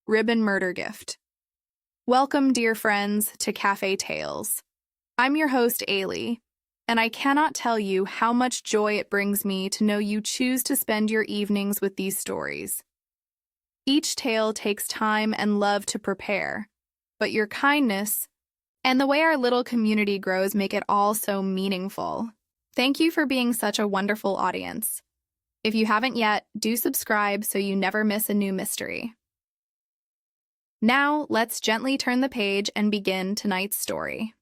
Ribbon Murder Gift. Welcome, dear friends, to Cafe Tales. I'm your host, Ailey, and I cannot tell you how much joy it brings me to know you choose to spend your evenings with these stories. Each tale takes time and love to prepare, but your kindness and the way our little community grows make it all so meaningful. Thank you for being such a wonderful audience. If you haven't yet, do subscribe so you never miss a new mystery. Now, let's gently turn the page and begin tonight's story.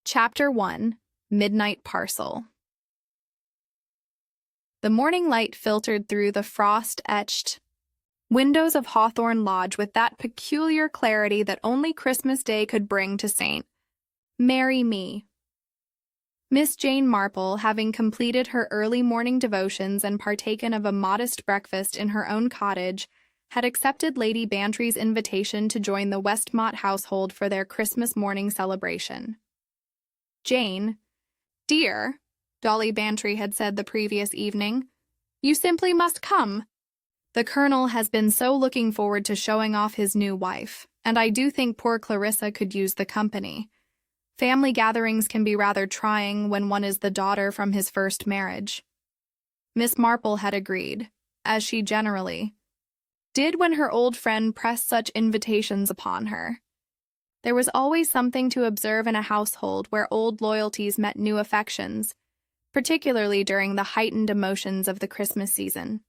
Chapter 1: Midnight Parcel. The morning light filtered through the frost-etched windows of Hawthorne Lodge with that peculiar clarity that only Christmas Day could bring to St. Mary Me. Miss Jane Marple, having completed her early morning devotions and partaken of a modest breakfast in her own cottage, had accepted Lady Bantry's invitation to join the Westmont household for their Christmas morning celebration. "Jane, dear," Dolly Bantry had said the previous evening, "you simply must come. The Colonel has been so looking forward to showing off his new wife, and I do think poor Clarissa could use the company. Family gatherings can be rather trying when one is the daughter from his first marriage." Miss Marple had agreed, as she generally did when her old friend pressed such invitations upon her. There was always something to observe in a household where old loyalties met new affections, particularly during the heightened emotions of the Christmas season.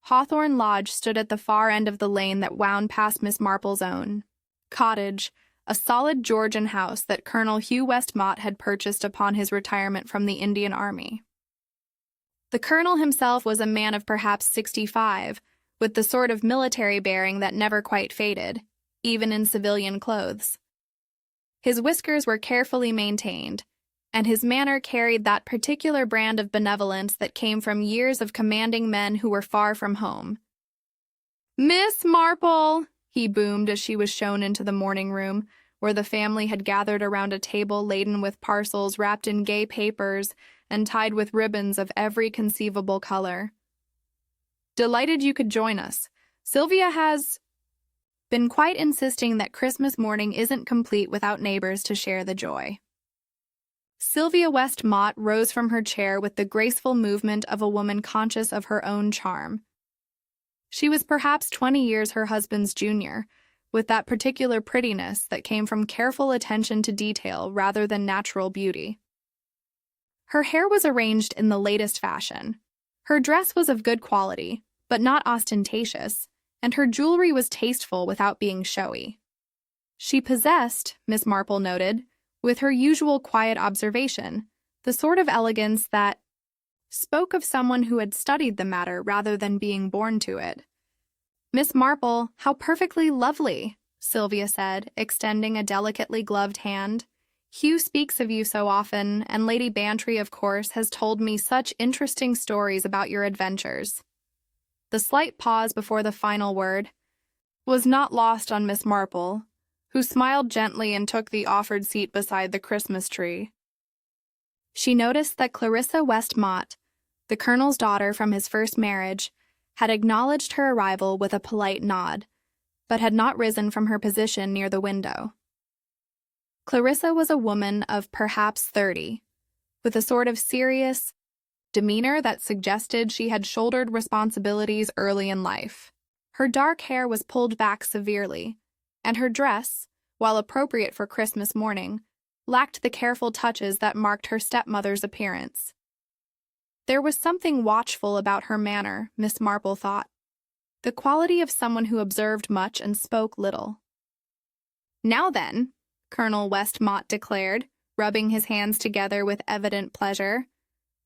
Hawthorne Lodge stood at the far end of the lane that wound past Miss Marple's own cottage, a solid Georgian house that Colonel Hugh Westmont had purchased upon his retirement from the Indian Army. The Colonel himself was a man of perhaps 65, with the sort of military bearing that never quite faded, even in civilian clothes. His whiskers were carefully maintained, and his manner carried that particular brand of benevolence that came from years of commanding men who were far from home. "Miss Marple!" he boomed as she was shown into the morning room, where the family had gathered around a table laden with parcels wrapped in gay papers and tied with ribbons of every conceivable color. "Delighted you could join us. Sylvia has been quite insisting that Christmas morning isn't complete without neighbors to share the joy." Sylvia Westmont rose from her chair with the graceful movement of a woman conscious of her own charm. She was perhaps 20 years her husband's junior, with that particular prettiness that came from careful attention to detail rather than natural beauty. Her hair was arranged in the latest fashion. Her dress was of good quality, but not ostentatious, and her jewelry was tasteful without being showy. She possessed, Miss Marple noted, with her usual quiet observation, the sort of elegance that spoke of someone who had studied the matter rather than being born to it. "Miss Marple, how perfectly lovely," Sylvia said, extending a delicately gloved hand. "Hugh speaks of you so often, and Lady Bantry, of course, has told me such interesting stories about your adventures." The slight pause before the final word was not lost on Miss Marple, who smiled gently and took the offered seat beside the Christmas tree. She noticed that Clarissa Westmont, the Colonel's daughter from his first marriage, had acknowledged her arrival with a polite nod, but had not risen from her position near the window. Clarissa was a woman of perhaps 30, with a sort of serious demeanor that suggested she had shouldered responsibilities early in life. Her dark hair was pulled back severely, and her dress, while appropriate for Christmas morning, lacked the careful touches that marked her stepmother's appearance. There was something watchful about her manner, Miss Marple thought, the quality of someone who observed much and spoke little. "Now then," Colonel Westmont declared, rubbing his hands together with evident pleasure,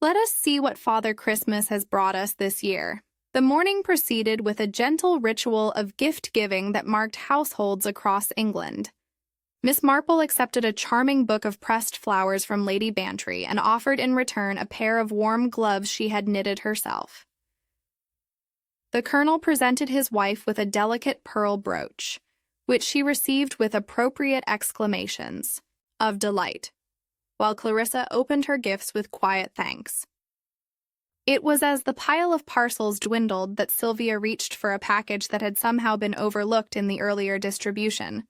"let us see what Father Christmas has brought us this year." The morning proceeded with a gentle ritual of gift-giving that marked households across England. Miss Marple accepted a charming book of pressed flowers from Lady Bantry and offered in return a pair of warm gloves she had knitted herself. The Colonel presented his wife with a delicate pearl brooch, which she received with appropriate exclamations of delight, while Clarissa opened her gifts with quiet thanks. It was as the pile of parcels dwindled that Sylvia reached for a package that had somehow been overlooked in the earlier distribution.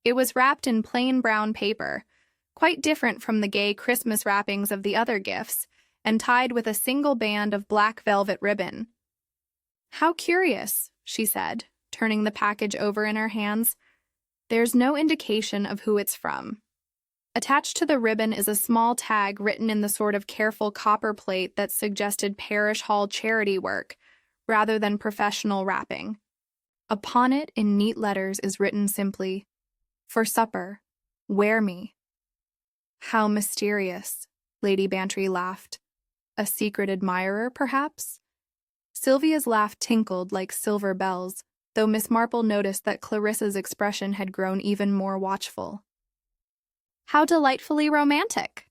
It was wrapped in plain brown paper, quite different from the gay Christmas wrappings of the other gifts, and tied with a single band of black velvet ribbon. "How curious," she said, turning the package over in her hands. "There's no indication of who it's from." Attached to the ribbon is a small tag written in the sort of careful copper plate that suggested parish hall charity work, rather than professional wrapping. Upon it, in neat letters, is written simply, "For supper, wear me." "How mysterious," Lady Bantry laughed. "A secret admirer, perhaps?" Sylvia's laugh tinkled like silver bells, though Miss Marple noticed that Clarissa's expression had grown even more watchful. "How delightfully romantic!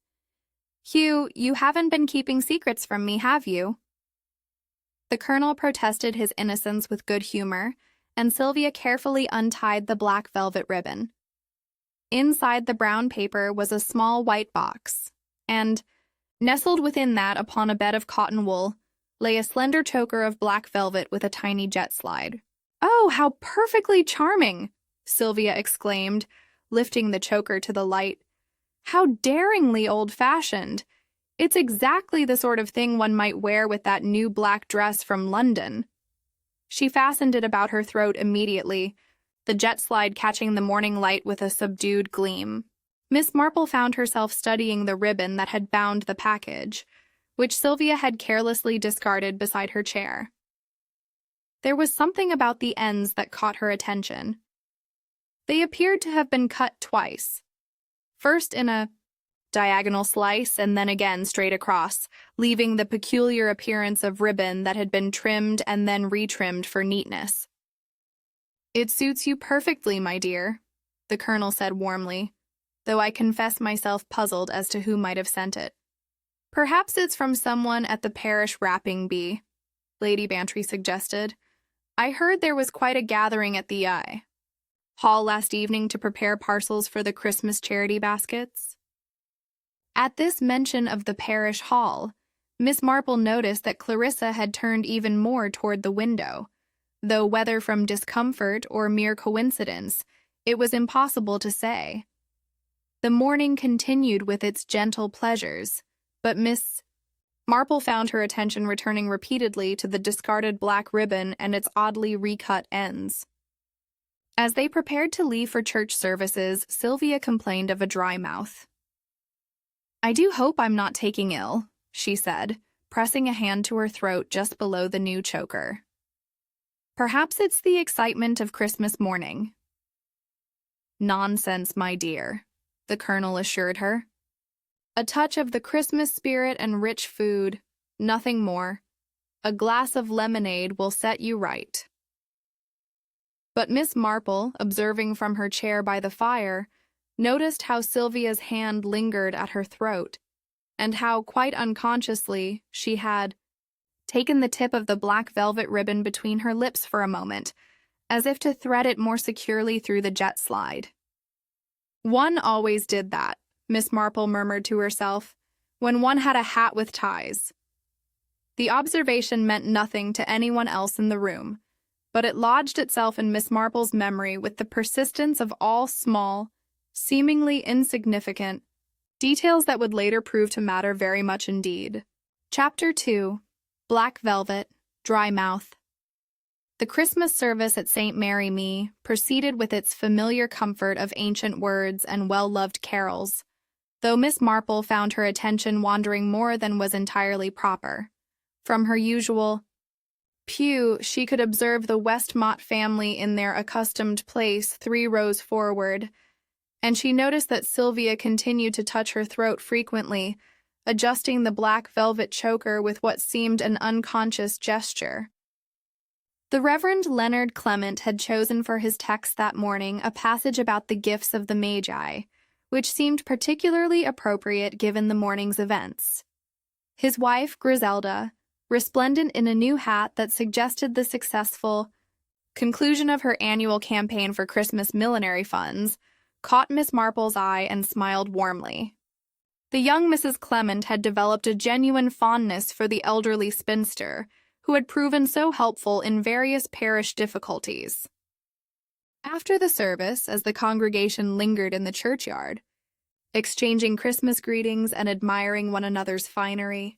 Hugh, you haven't been keeping secrets from me, have you?" The Colonel protested his innocence with good humor, and Sylvia carefully untied the black velvet ribbon. Inside the brown paper was a small white box, and, nestled within that upon a bed of cotton wool, lay a slender choker of black velvet with a tiny jet slide. "Oh, how perfectly charming!" Sylvia exclaimed, lifting the choker to the light. "How daringly old-fashioned! It's exactly the sort of thing one might wear with that new black dress from London." She fastened it about her throat immediately, the jet slide catching the morning light with a subdued gleam. Miss Marple found herself studying the ribbon that had bound the package, which Sylvia had carelessly discarded beside her chair. There was something about the ends that caught her attention. They appeared to have been cut twice, first in a diagonal slice and then again straight across, leaving the peculiar appearance of ribbon that had been trimmed and then retrimmed for neatness. "It suits you perfectly, my dear," the Colonel said warmly, though I confess myself puzzled as to who might have sent it. "Perhaps it's from someone at the parish wrapping bee," Lady Bantry suggested. "I heard there was quite a gathering at the hall last evening to prepare parcels for the Christmas charity baskets." At this mention of the parish hall, Miss Marple noticed that Clarissa had turned even more toward the window, though whether from discomfort or mere coincidence, it was impossible to say. The morning continued with its gentle pleasures, but Miss Marple found her attention returning repeatedly to the discarded black ribbon and its oddly recut ends. As they prepared to leave for church services, Sylvia complained of a dry mouth. "I do hope I'm not taking ill," she said, pressing a hand to her throat just below the new choker. "Perhaps it's the excitement of Christmas morning." "Nonsense, my dear," the Colonel assured her. "A touch of the Christmas spirit and rich food, nothing more. A glass of lemonade will set you right." But Miss Marple, observing from her chair by the fire, noticed how Sylvia's hand lingered at her throat, and how, quite unconsciously, she had taken the tip of the black velvet ribbon between her lips for a moment, as if to thread it more securely through the jet slide. "One always did that," Miss Marple murmured to herself, "when one had a hat with ties." The observation meant nothing to anyone else in the room, but it lodged itself in Miss Marple's memory with the persistence of all small, seemingly insignificant, details that would later prove to matter very much indeed. Chapter 2. Black Velvet, Dry Mouth. The Christmas service at St. Mary Me proceeded with its familiar comfort of ancient words and well-loved carols, though Miss Marple found her attention wandering more than was entirely proper. From her usual pew, she could observe the Westmont family in their accustomed place 3 rows forward, and she noticed that Sylvia continued to touch her throat frequently, adjusting the black velvet choker with what seemed an unconscious gesture. The Reverend Leonard Clement had chosen for his text that morning a passage about the gifts of the Magi, which seemed particularly appropriate given the morning's events. His wife, Griselda, resplendent in a new hat that suggested the successful conclusion of her annual campaign for Christmas millinery funds, caught Miss Marple's eye and smiled warmly. The young Mrs. Clement had developed a genuine fondness for the elderly spinster, who had proven so helpful in various parish difficulties. After the service, as the congregation lingered in the churchyard, exchanging Christmas greetings and admiring one another's finery,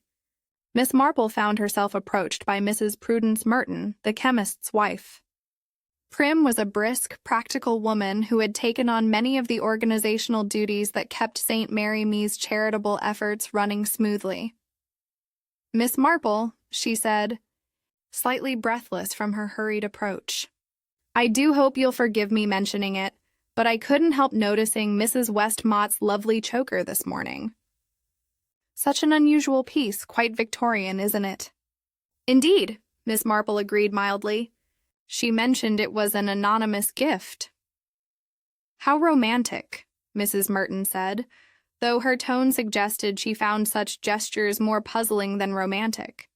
Miss Marple found herself approached by Mrs. Prudence Merton, the chemist's wife. Prim was a brisk, practical woman who had taken on many of the organizational duties that kept St. Mary Me's charitable efforts running smoothly. "Miss Marple," she said, slightly breathless from her hurried approach. "I do hope you'll forgive me mentioning it, but I couldn't help noticing Mrs. Westmott's lovely choker this morning. Such an unusual piece, quite Victorian, isn't it?" "Indeed," Miss Marple agreed mildly. "She mentioned it was an anonymous gift." "How romantic," Mrs. Merton said, though her tone suggested she found such gestures more puzzling than romantic.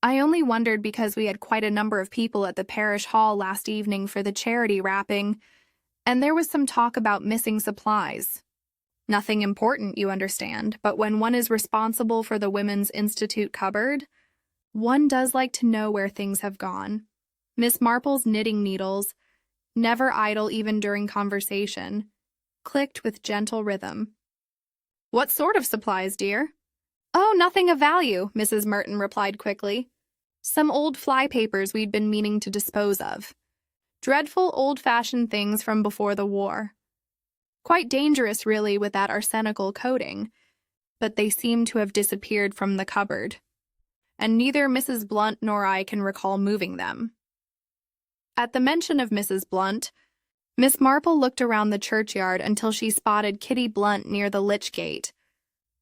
"I only wondered because we had quite a number of people at the parish hall last evening for the charity wrapping, and there was some talk about missing supplies. Nothing important, you understand, but when one is responsible for the Women's Institute cupboard, one does like to know where things have gone." Miss Marple's knitting needles, never idle even during conversation, clicked with gentle rhythm. "What sort of supplies, dear?" "Oh, nothing of value," Mrs. Merton replied quickly. "Some old fly papers we'd been meaning to dispose of. Dreadful old-fashioned things from before the war. Quite dangerous, really, with that arsenical coating, but they seem to have disappeared from the cupboard, and neither Mrs. Blunt nor I can recall moving them." At the mention of Mrs. Blunt, Miss Marple looked around the churchyard until she spotted Kitty Blunt near the lich gate,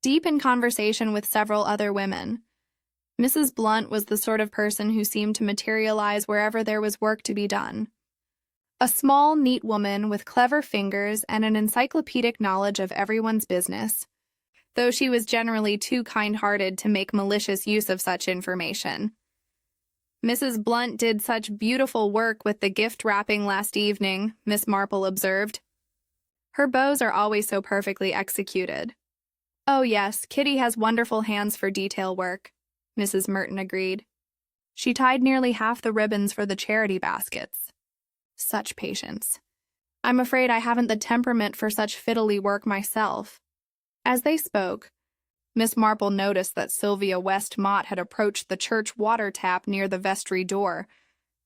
deep in conversation with several other women. Mrs. Blunt was the sort of person who seemed to materialize wherever there was work to be done. A small, neat woman with clever fingers and an encyclopedic knowledge of everyone's business, though she was generally too kind-hearted to make malicious use of such information. "Mrs. Blunt did such beautiful work with the gift wrapping last evening," Miss Marple observed. "Her bows are always so perfectly executed." "Oh yes, Kitty has wonderful hands for detail work," Mrs. Merton agreed. "She tied nearly half the ribbons for the charity baskets. Such patience. I'm afraid I haven't the temperament for such fiddly work myself." As they spoke, Miss Marple noticed that Sylvia Westmott had approached the church water tap near the vestry door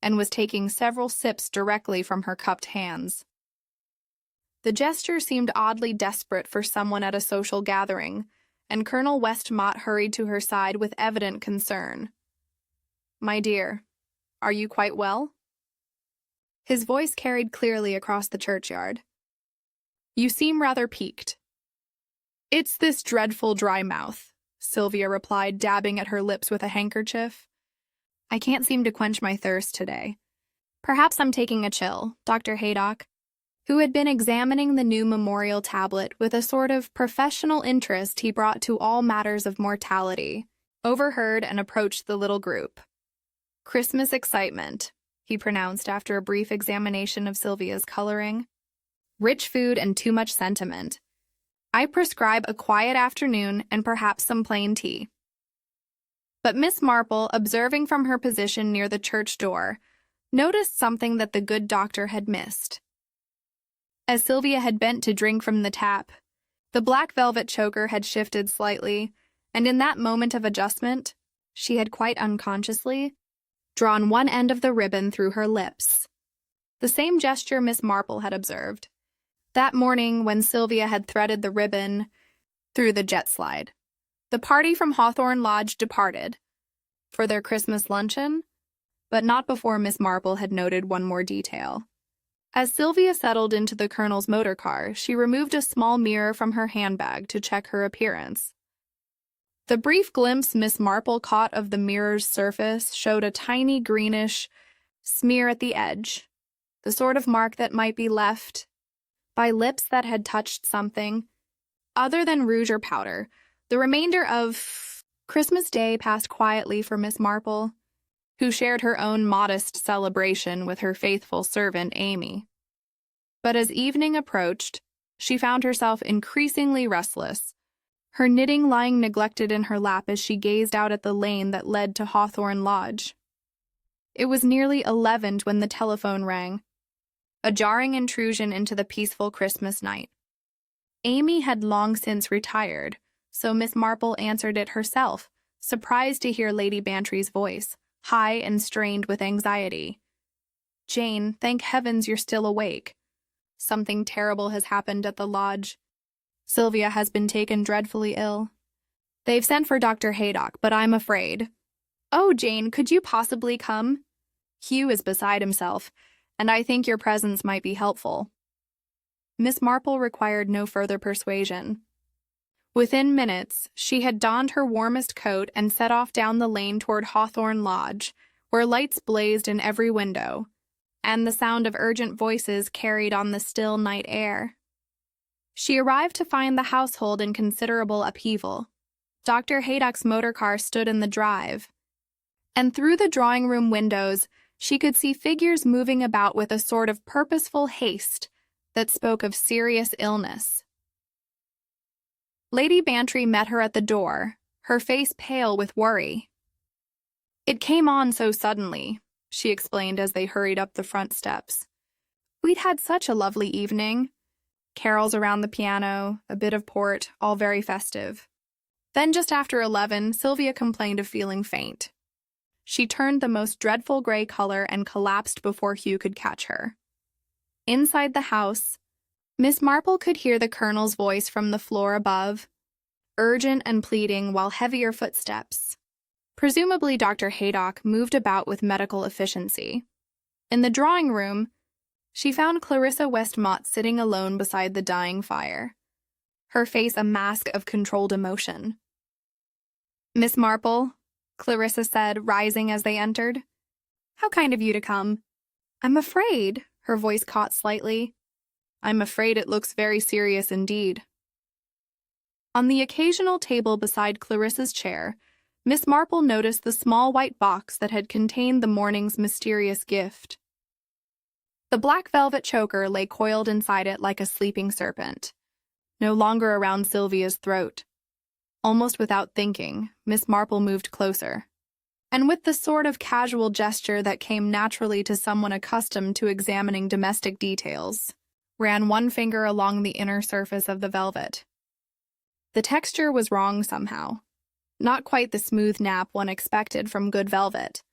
and was taking several sips directly from her cupped hands. The gesture seemed oddly desperate for someone at a social gathering, and Colonel Westmott hurried to her side with evident concern. "My dear, are you quite well?" His voice carried clearly across the churchyard. "You seem rather piqued." "It's this dreadful dry mouth," Sylvia replied, dabbing at her lips with a handkerchief. "I can't seem to quench my thirst today. Perhaps I'm taking a chill." Dr. Haydock, who had been examining the new memorial tablet with a sort of professional interest he brought to all matters of mortality, overheard and approached the little group. "Christmas excitement," he pronounced after a brief examination of Sylvia's coloring. "Rich food and too much sentiment. I prescribe a quiet afternoon and perhaps some plain tea." But Miss Marple, observing from her position near the church door, noticed something that the good doctor had missed. As Sylvia had bent to drink from the tap, the black velvet choker had shifted slightly, and in that moment of adjustment, she had quite unconsciously drawn one end of the ribbon through her lips. The same gesture Miss Marple had observed that morning when Sylvia had threaded the ribbon through the jet slide. The party from Hawthorne Lodge departed for their Christmas luncheon, but not before Miss Marple had noted one more detail. As Sylvia settled into the Colonel's motor car, she removed a small mirror from her handbag to check her appearance. The brief glimpse Miss Marple caught of the mirror's surface showed a tiny greenish smear at the edge, the sort of mark that might be left by lips that had touched something other than rouge or powder. The remainder of Christmas Day passed quietly for Miss Marple, who shared her own modest celebration with her faithful servant Amy. But as evening approached, she found herself increasingly restless, her knitting lying neglected in her lap as she gazed out at the lane that led to Hawthorne Lodge. It was nearly 11 when the telephone rang, a jarring intrusion into the peaceful Christmas night. Amy had long since retired, so Miss Marple answered it herself, surprised to hear Lady Bantry's voice, high and strained with anxiety. "Jane, thank heavens you're still awake. Something terrible has happened at the lodge. Sylvia has been taken dreadfully ill. They've sent for Dr. Haydock, but I'm afraid." "Oh, Jane, could you possibly come? Hugh is beside himself, and I think your presence might be helpful." Miss Marple required no further persuasion. Within minutes, she had donned her warmest coat and set off down the lane toward Hawthorne Lodge, where lights blazed in every window, and the sound of urgent voices carried on the still night air. She arrived to find the household in considerable upheaval. Dr. Haydock's motor car stood in the drive, and through the drawing-room windows, she could see figures moving about with a sort of purposeful haste that spoke of serious illness. Lady Bantry met her at the door, her face pale with worry. "It came on so suddenly," she explained as they hurried up the front steps. "We'd had such a lovely evening. Carols around the piano, a bit of port, all very festive. Then just after 11, Sylvia complained of feeling faint. She turned the most dreadful gray color and collapsed before Hugh could catch her." Inside the house, Miss Marple could hear the Colonel's voice from the floor above, urgent and pleading while heavier footsteps. Presumably Dr. Haydock moved about with medical efficiency. In the drawing room, she found Clarissa Westmott sitting alone beside the dying fire, her face a mask of controlled emotion. "Miss Marple," Clarissa said, rising as they entered. "How kind of you to come." "I'm afraid," her voice caught slightly. "I'm afraid it looks very serious indeed." On the occasional table beside Clarissa's chair, Miss Marple noticed the small white box that had contained the morning's mysterious gift. The black velvet choker lay coiled inside it like a sleeping serpent, no longer around Sylvia's throat. Almost without thinking, Miss Marple moved closer, and with the sort of casual gesture that came naturally to someone accustomed to examining domestic details, ran one finger along the inner surface of the velvet. The texture was wrong somehow. Not quite the smooth nap one expected from good velvet,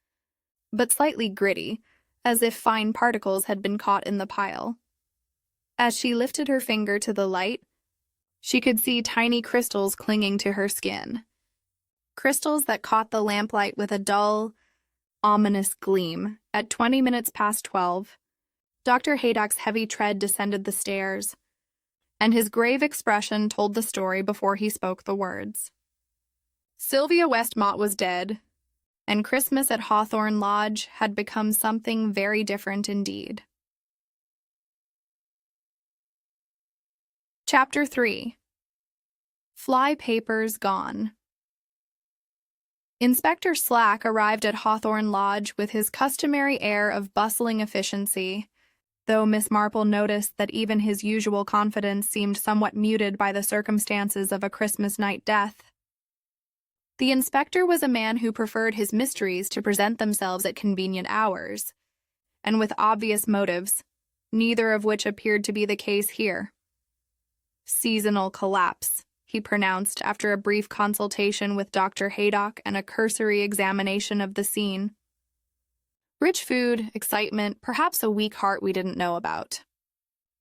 but slightly gritty, as if fine particles had been caught in the pile. As she lifted her finger to the light, she could see tiny crystals clinging to her skin. Crystals that caught the lamplight with a dull, ominous gleam. At 20 minutes past 12, Dr. Haydock's heavy tread descended the stairs, and his grave expression told the story before he spoke the words. Sylvia Westmott was dead, and Christmas at Hawthorne Lodge had become something very different indeed. Chapter 3. Fly Papers Gone. Inspector Slack arrived at Hawthorne Lodge with his customary air of bustling efficiency, though Miss Marple noticed that even his usual confidence seemed somewhat muted by the circumstances of a Christmas night death. The inspector was a man who preferred his mysteries to present themselves at convenient hours, and with obvious motives, neither of which appeared to be the case here. "Seasonal collapse," he pronounced after a brief consultation with Dr. Haydock and a cursory examination of the scene. "Rich food, excitement, perhaps a weak heart we didn't know about.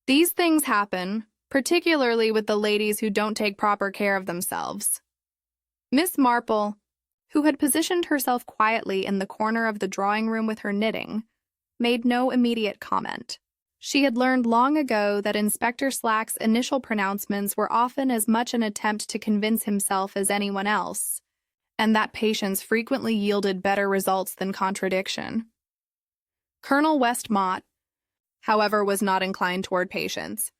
These things happen, particularly with the ladies who don't take proper care of themselves." Miss Marple, who had positioned herself quietly in the corner of the drawing-room with her knitting, made no immediate comment. She had learned long ago that Inspector Slack's initial pronouncements were often as much an attempt to convince himself as anyone else, and that patience frequently yielded better results than contradiction. Colonel Westmott, however, was not inclined toward patience.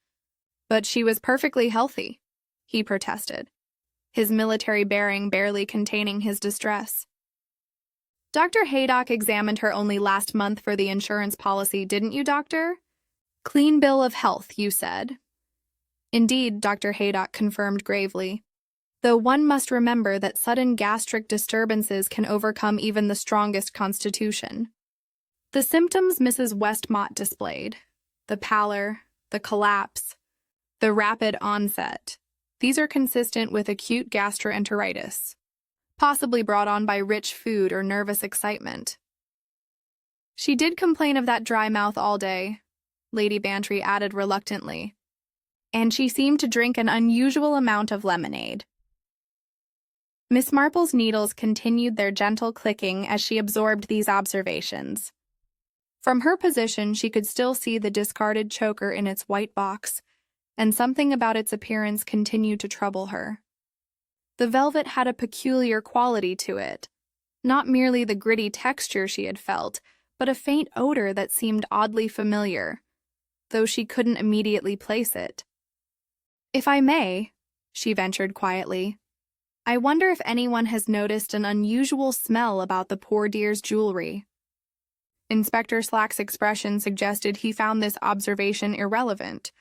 "But she was perfectly healthy," he protested, his military bearing barely containing his distress. "Dr. Haydock examined her only last month for the insurance policy, didn't you, Doctor? Clean bill of health, you said." "Indeed," Dr. Haydock confirmed gravely. though one must remember that sudden gastric disturbances can overcome even the strongest constitution. The symptoms Mrs. Westmott displayed, the pallor, the collapse, the rapid onset, these are consistent with acute gastroenteritis, possibly brought on by rich food or nervous excitement. She did complain of that dry mouth all day, Lady Bantry added reluctantly, and she seemed to drink an unusual amount of lemonade. Miss Marple's needles continued their gentle clicking as she absorbed these observations. From her position, she could still see the discarded choker in its white box, and something about its appearance continued to trouble her. The velvet had a peculiar quality to it, not merely the gritty texture she had felt, but a faint odor that seemed oddly familiar, though she couldn't immediately place it. "If I may," she ventured quietly, "I wonder if anyone has noticed an unusual smell about the poor dear's jewelry." Inspector Slack's expression suggested he found this observation irrelevant,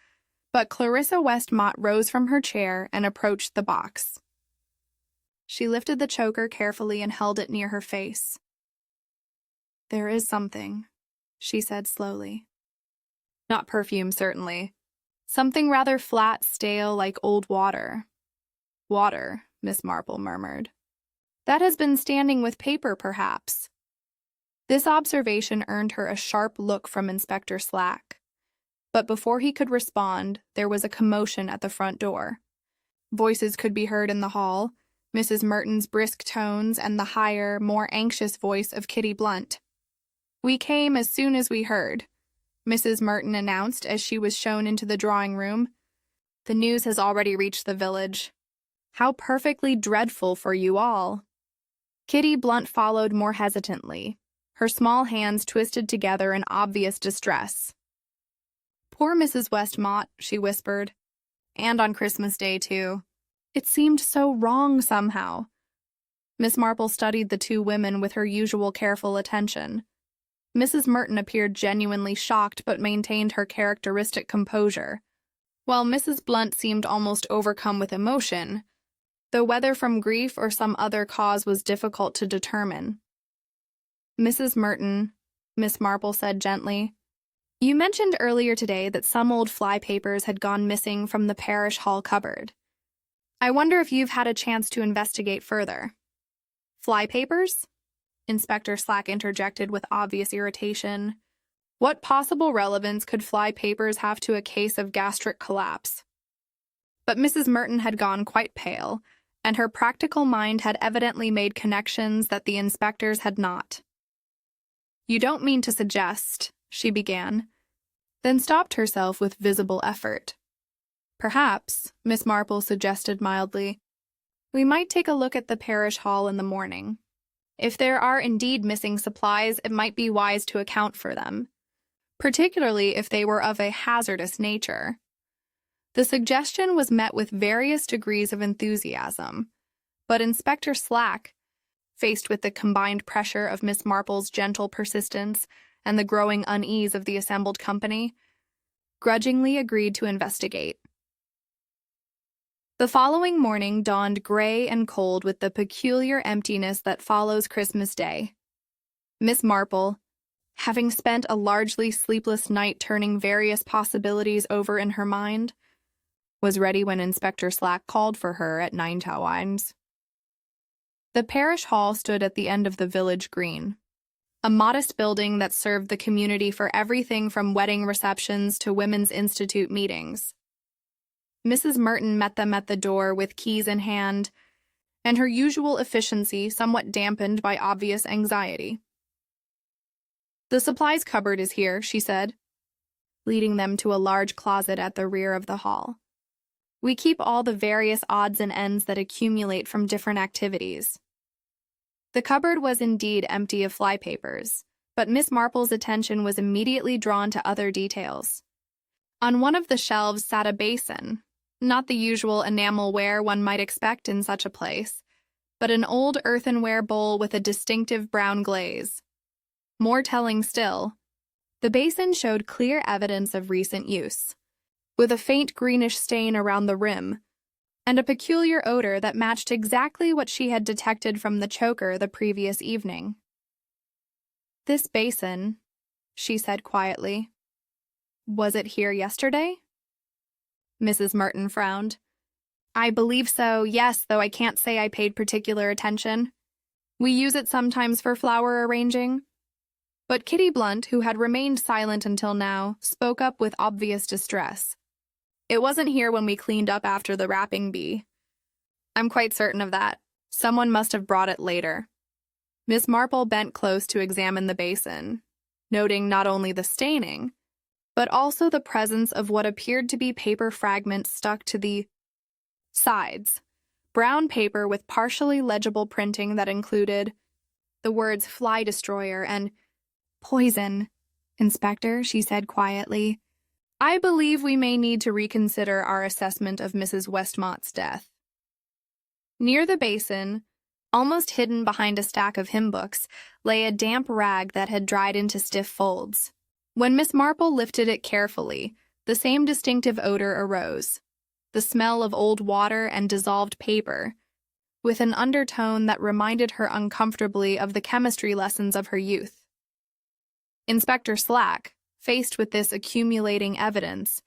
but Clarissa Westmott rose from her chair and approached the box. She lifted the choker carefully and held it near her face. "There is something," she said slowly. "Not perfume, certainly. Something rather flat, stale, like old water." "Water," Miss Marple murmured. "That has been standing with paper, perhaps." This observation earned her a sharp look from Inspector Slack. But before he could respond, there was a commotion at the front door. Voices could be heard in the hall, Mrs. Merton's brisk tones and the higher, more anxious voice of Kitty Blunt. "We came as soon as we heard," Mrs. Merton announced as she was shown into the drawing-room. "The news has already reached the village. How perfectly dreadful for you all." Kitty Blunt followed more hesitantly, her small hands twisted together in obvious distress. "Poor Mrs. Westmott," she whispered. "And on Christmas Day, too. It seemed so wrong somehow." Miss Marple studied the two women with her usual careful attention. Mrs. Merton appeared genuinely shocked but maintained her characteristic composure, while Mrs. Blunt seemed almost overcome with emotion, though whether from grief or some other cause was difficult to determine. "Mrs. Merton," Miss Marple said gently, "you mentioned earlier today that some old fly papers had gone missing from the parish hall cupboard. I wonder if you've had a chance to investigate further." "Fly papers?" Inspector Slack interjected with obvious irritation. What possible relevance could fly papers have to a case of gastric collapse? But Mrs. Merton had gone quite pale, and her practical mind had evidently made connections that the inspectors had not. "You don't mean to suggest," she began, then stopped herself with visible effort. "Perhaps," Miss Marple suggested mildly, "we might take a look at the parish hall in the morning. If there are indeed missing supplies, it might be wise to account for them, particularly if they were of a hazardous nature." The suggestion was met with various degrees of enthusiasm, but Inspector Slack, faced with the combined pressure of Miss Marple's gentle persistence and the growing unease of the assembled company, grudgingly agreed to investigate. The following morning dawned gray and cold with the peculiar emptiness that follows Christmas Day. Miss Marple, having spent a largely sleepless night turning various possibilities over in her mind, was ready when Inspector Slack called for her at 9 Towines. The parish hall stood at the end of the village green, a modest building that served the community for everything from wedding receptions to women's institute meetings. Mrs. Merton met them at the door with keys in hand, and her usual efficiency somewhat dampened by obvious anxiety. "The supplies cupboard is here," she said, leading them to a large closet at the rear of the hall. "We keep all the various odds and ends that accumulate from different activities." The cupboard was indeed empty of fly papers, but Miss Marple's attention was immediately drawn to other details. On one of the shelves sat a basin, not the usual enamelware one might expect in such a place, but an old earthenware bowl with a distinctive brown glaze. More telling still, the basin showed clear evidence of recent use, with a faint greenish stain around the rim, and a peculiar odor that matched exactly what she had detected from the choker the previous evening. "This basin," she said quietly. "Was it here yesterday?" Mrs. Merton frowned. "I believe so, yes, though I can't say I paid particular attention. We use it sometimes for flower arranging." But Kitty Blunt, who had remained silent until now, spoke up with obvious distress. "It wasn't here when we cleaned up after the wrapping bee. I'm quite certain of that. Someone must have brought it later." Miss Marple bent close to examine the basin, noting not only the staining, but also the presence of what appeared to be paper fragments stuck to the sides. Brown paper with partially legible printing that included the words "fly destroyer" and "poison." "Inspector," she said quietly, "I believe we may need to reconsider our assessment of Mrs. Westmott's death." Near the basin, almost hidden behind a stack of hymn books, lay a damp rag that had dried into stiff folds. When Miss Marple lifted it carefully, the same distinctive odor arose, the smell of old water and dissolved paper, with an undertone that reminded her uncomfortably of the chemistry lessons of her youth. Inspector Slack, faced with this accumulating evidence,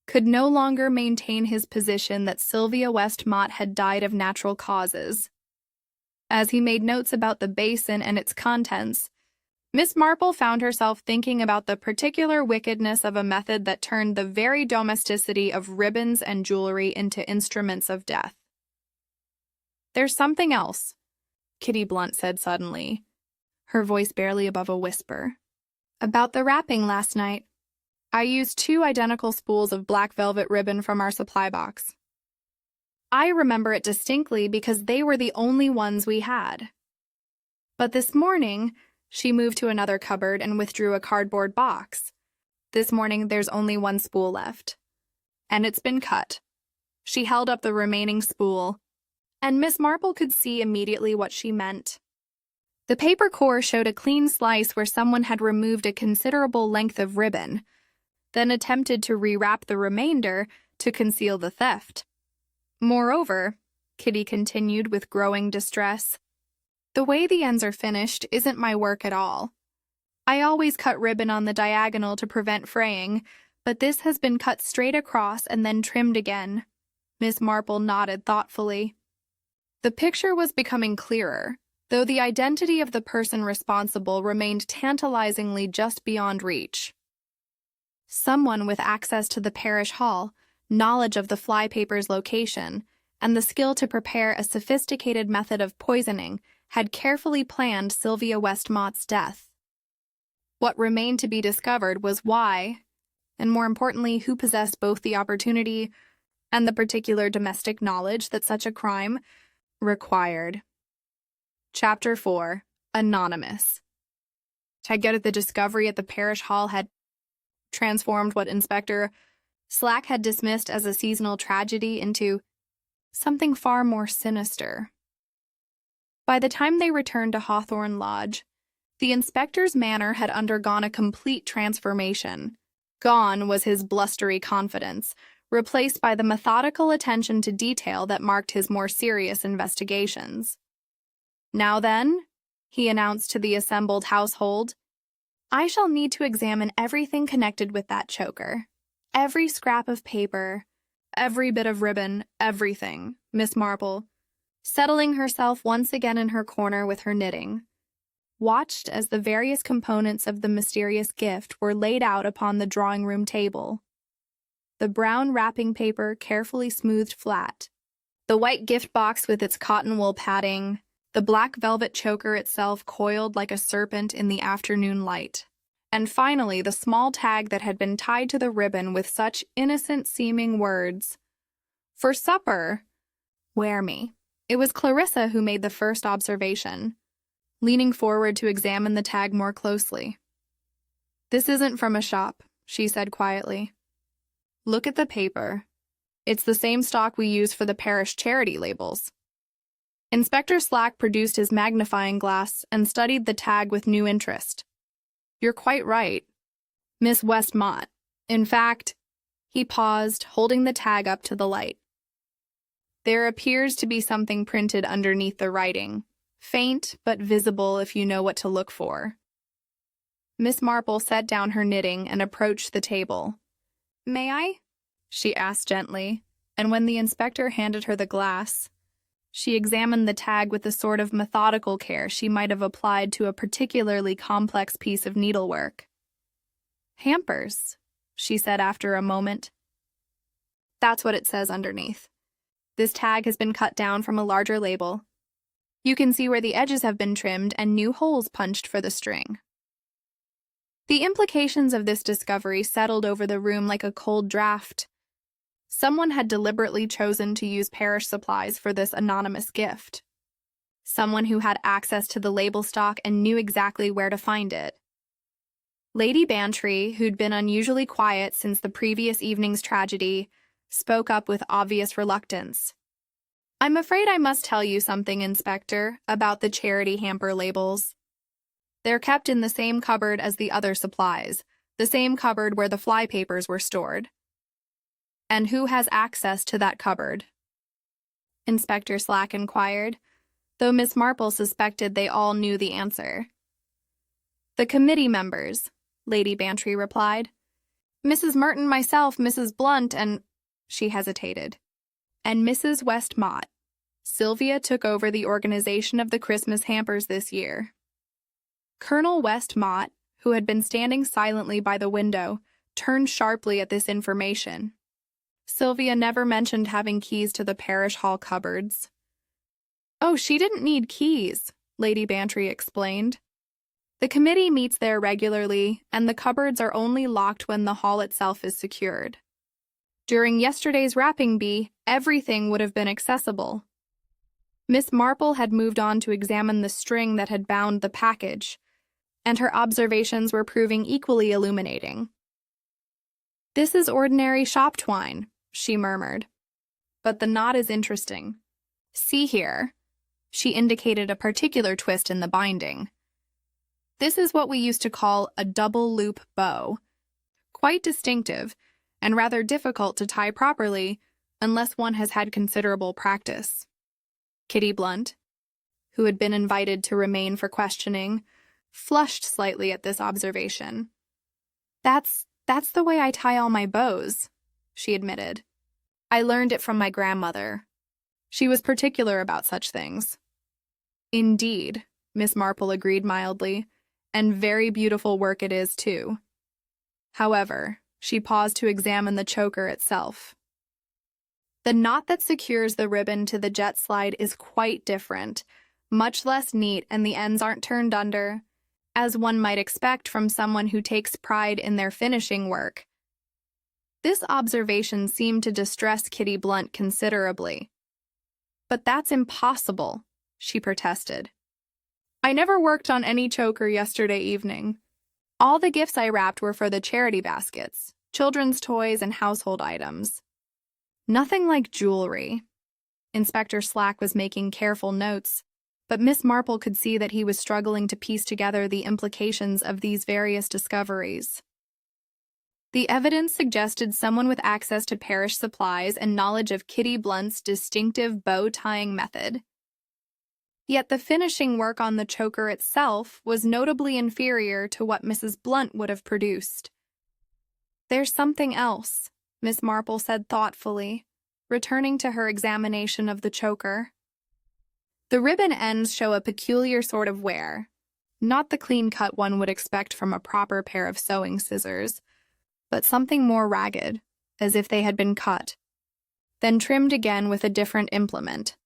could no longer maintain his position that Sylvia Westmott had died of natural causes. As he made notes about the basin and its contents, Miss Marple found herself thinking about the particular wickedness of a method that turned the very domesticity of ribbons and jewelry into instruments of death. "There's something else," Kitty Blunt said suddenly, her voice barely above a whisper. "About the wrapping last night. I used 2 identical spools of black velvet ribbon from our supply box. I remember it distinctly because they were the only ones we had. But this morning," she moved to another cupboard and withdrew a cardboard box. "This morning there's only 1 spool left. And it's been cut." She held up the remaining spool, and Miss Marple could see immediately what she meant. The paper core showed a clean slice where someone had removed a considerable length of ribbon, then attempted to rewrap the remainder to conceal the theft. "Moreover," Kitty continued with growing distress, "the way the ends are finished isn't my work at all. I always cut ribbon on the diagonal to prevent fraying, but this has been cut straight across and then trimmed again." Miss Marple nodded thoughtfully. The picture was becoming clearer, though the identity of the person responsible remained tantalizingly just beyond reach. Someone with access to the parish hall, knowledge of the flypaper's location, and the skill to prepare a sophisticated method of poisoning had carefully planned Sylvia Westmott's death. What remained to be discovered was why, and more importantly, who possessed both the opportunity and the particular domestic knowledge that such a crime required. Chapter 4. Anonymous. To get at the discovery at the parish hall had transformed what Inspector Slack had dismissed as a seasonal tragedy into something far more sinister. By the time they returned to Hawthorne Lodge, the inspector's manner had undergone a complete transformation. Gone was his blustery confidence, replaced by the methodical attention to detail that marked his more serious investigations. "Now then," he announced to the assembled household, "I shall need to examine everything connected with that choker. Every scrap of paper, every bit of ribbon, everything." Miss Marple, settling herself once again in her corner with her knitting, watched as the various components of the mysterious gift were laid out upon the drawing-room table. The brown wrapping paper carefully smoothed flat, the white gift box with its cotton wool padding, the black velvet choker itself coiled like a serpent in the afternoon light, and finally the small tag that had been tied to the ribbon with such innocent-seeming words, "For supper, wear me." It was Clarissa who made the first observation, leaning forward to examine the tag more closely. "This isn't from a shop," she said quietly. "Look at the paper. It's the same stock we use for the parish charity labels." Inspector Slack produced his magnifying glass and studied the tag with new interest. "You're quite right. Miss Westmott. In fact," he paused, holding the tag up to the light, There appears to be something printed underneath the writing, faint but visible if you know what to look for. Miss Marple set down her knitting and approached the table. "May I?" she asked gently, and when the inspector handed her the glass, she examined the tag with the sort of methodical care she might have applied to a particularly complex piece of needlework. "Hampers," she said after a moment. "That's what it says underneath. This tag has been cut down from a larger label. You can see where the edges have been trimmed and new holes punched for the string." The implications of this discovery settled over the room like a cold draft. Someone had deliberately chosen to use parish supplies for this anonymous gift. Someone who had access to the label stock and knew exactly where to find it. Lady Bantry, who'd been unusually quiet since the previous evening's tragedy, spoke up with obvious reluctance. "I'm afraid I must tell you something, Inspector, about the charity hamper labels. They're kept in the same cupboard as the other supplies, the same cupboard where the flypapers were stored." "And who has access to that cupboard?" Inspector Slack inquired, though Miss Marple suspected they all knew the answer. "The committee members," Lady Bantry replied. "Mrs. Merton, myself, Mrs. Blunt, and—" she hesitated. "And Mrs. Westmott. Sylvia took over the organization of the Christmas hampers this year." Colonel Westmott, who had been standing silently by the window, turned sharply at this information. Sylvia never mentioned having keys to the parish hall cupboards. "Oh, she didn't need keys," Lady Bantry explained. "The committee meets there regularly, and the cupboards are only locked when the hall itself is secured. During yesterday's wrapping bee, everything would have been accessible." Miss Marple had moved on to examine the string that had bound the package, and her observations were proving equally illuminating. "This is ordinary shop twine," she murmured. "But the knot is interesting. See here." She indicated a particular twist in the binding. "This is what we used to call a double-loop bow. Quite distinctive, and rather difficult to tie properly unless one has had considerable practice." Kitty Blunt, who had been invited to remain for questioning, flushed slightly at this observation. That's the way I tie all my bows," she admitted. "I learned it from my grandmother. She was particular about such things." "Indeed," Miss Marple agreed mildly, "and very beautiful work it is, too." However, she paused to examine the choker itself. "The knot that secures the ribbon to the jet slide is quite different, much less neat, and the ends aren't turned under, as one might expect from someone who takes pride in their finishing work." This observation seemed to distress Kitty Blunt considerably. "But that's impossible," she protested. "I never worked on any choker yesterday evening. All the gifts I wrapped were for the charity baskets, children's toys, and household items. Nothing like jewelry." Inspector Slack was making careful notes, but Miss Marple could see that he was struggling to piece together the implications of these various discoveries. The evidence suggested someone with access to parish supplies and knowledge of Kitty Blunt's distinctive bow-tying method. Yet the finishing work on the choker itself was notably inferior to what Mrs. Blunt would have produced. "There's something else," Miss Marple said thoughtfully, returning to her examination of the choker. "The ribbon ends show a peculiar sort of wear, not the clean cut one would expect from a proper pair of sewing scissors, but something more ragged, as if they had been cut, then trimmed again with a different implement."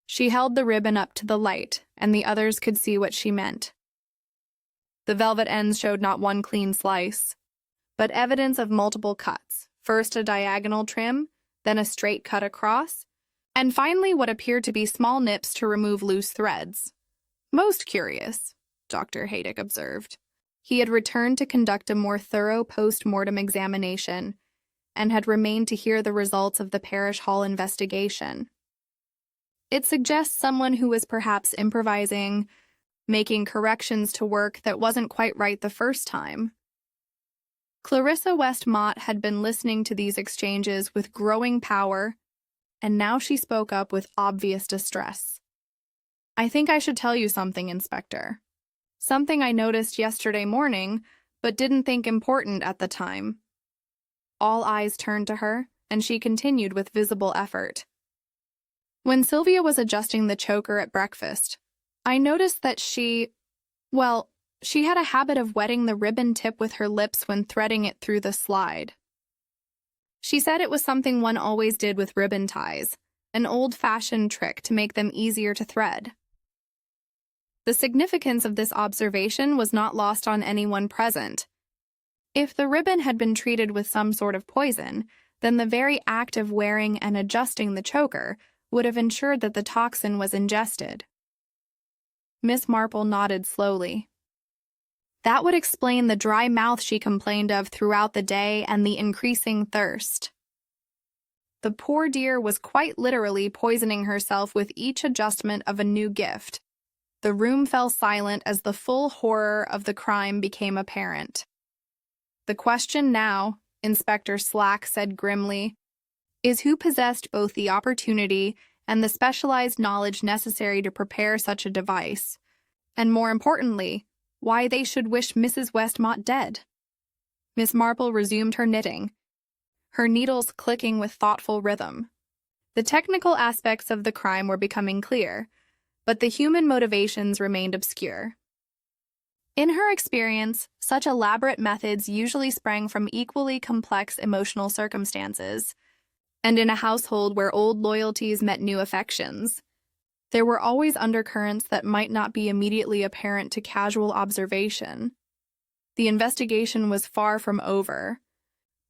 She held the ribbon up to the light, and the others could see what she meant. The velvet ends showed not one clean slice, but evidence of multiple cuts, first a diagonal trim, then a straight cut across, and finally what appeared to be small nips to remove loose threads. "Most curious," Dr. Haydick observed. He had returned to conduct a more thorough post-mortem examination and had remained to hear the results of the parish hall investigation. "It suggests someone who was perhaps improvising, making corrections to work that wasn't quite right the first time." Clarissa Westmott had been listening to these exchanges with growing power and now she spoke up with obvious distress. "I think I should tell you something, Inspector. Something I noticed yesterday morning, but didn't think important at the time." All eyes turned to her, and she continued with visible effort. "When Sylvia was adjusting the choker at breakfast, I noticed that she had a habit of wetting the ribbon tip with her lips when threading it through the slide. She said it was something one always did with ribbon ties, an old-fashioned trick to make them easier to thread." The significance of this observation was not lost on anyone present. If the ribbon had been treated with some sort of poison, then the very act of wearing and adjusting the choker would have ensured that the toxin was ingested. Miss Marple nodded slowly. That would explain the dry mouth she complained of throughout the day and the increasing thirst. The poor dear was quite literally poisoning herself with each adjustment of a new gift. The room fell silent as the full horror of the crime became apparent. "The question now," Inspector Slack said grimly, "is who possessed both the opportunity and the specialized knowledge necessary to prepare such a device, and more importantly, why they should wish Mrs. Westmont dead." Miss Marple resumed her knitting, her needles clicking with thoughtful rhythm. The technical aspects of the crime were becoming clear, but the human motivations remained obscure. In her experience, such elaborate methods usually sprang from equally complex emotional circumstances, and in a household where old loyalties met new affections, there were always undercurrents that might not be immediately apparent to casual observation. The investigation was far from over,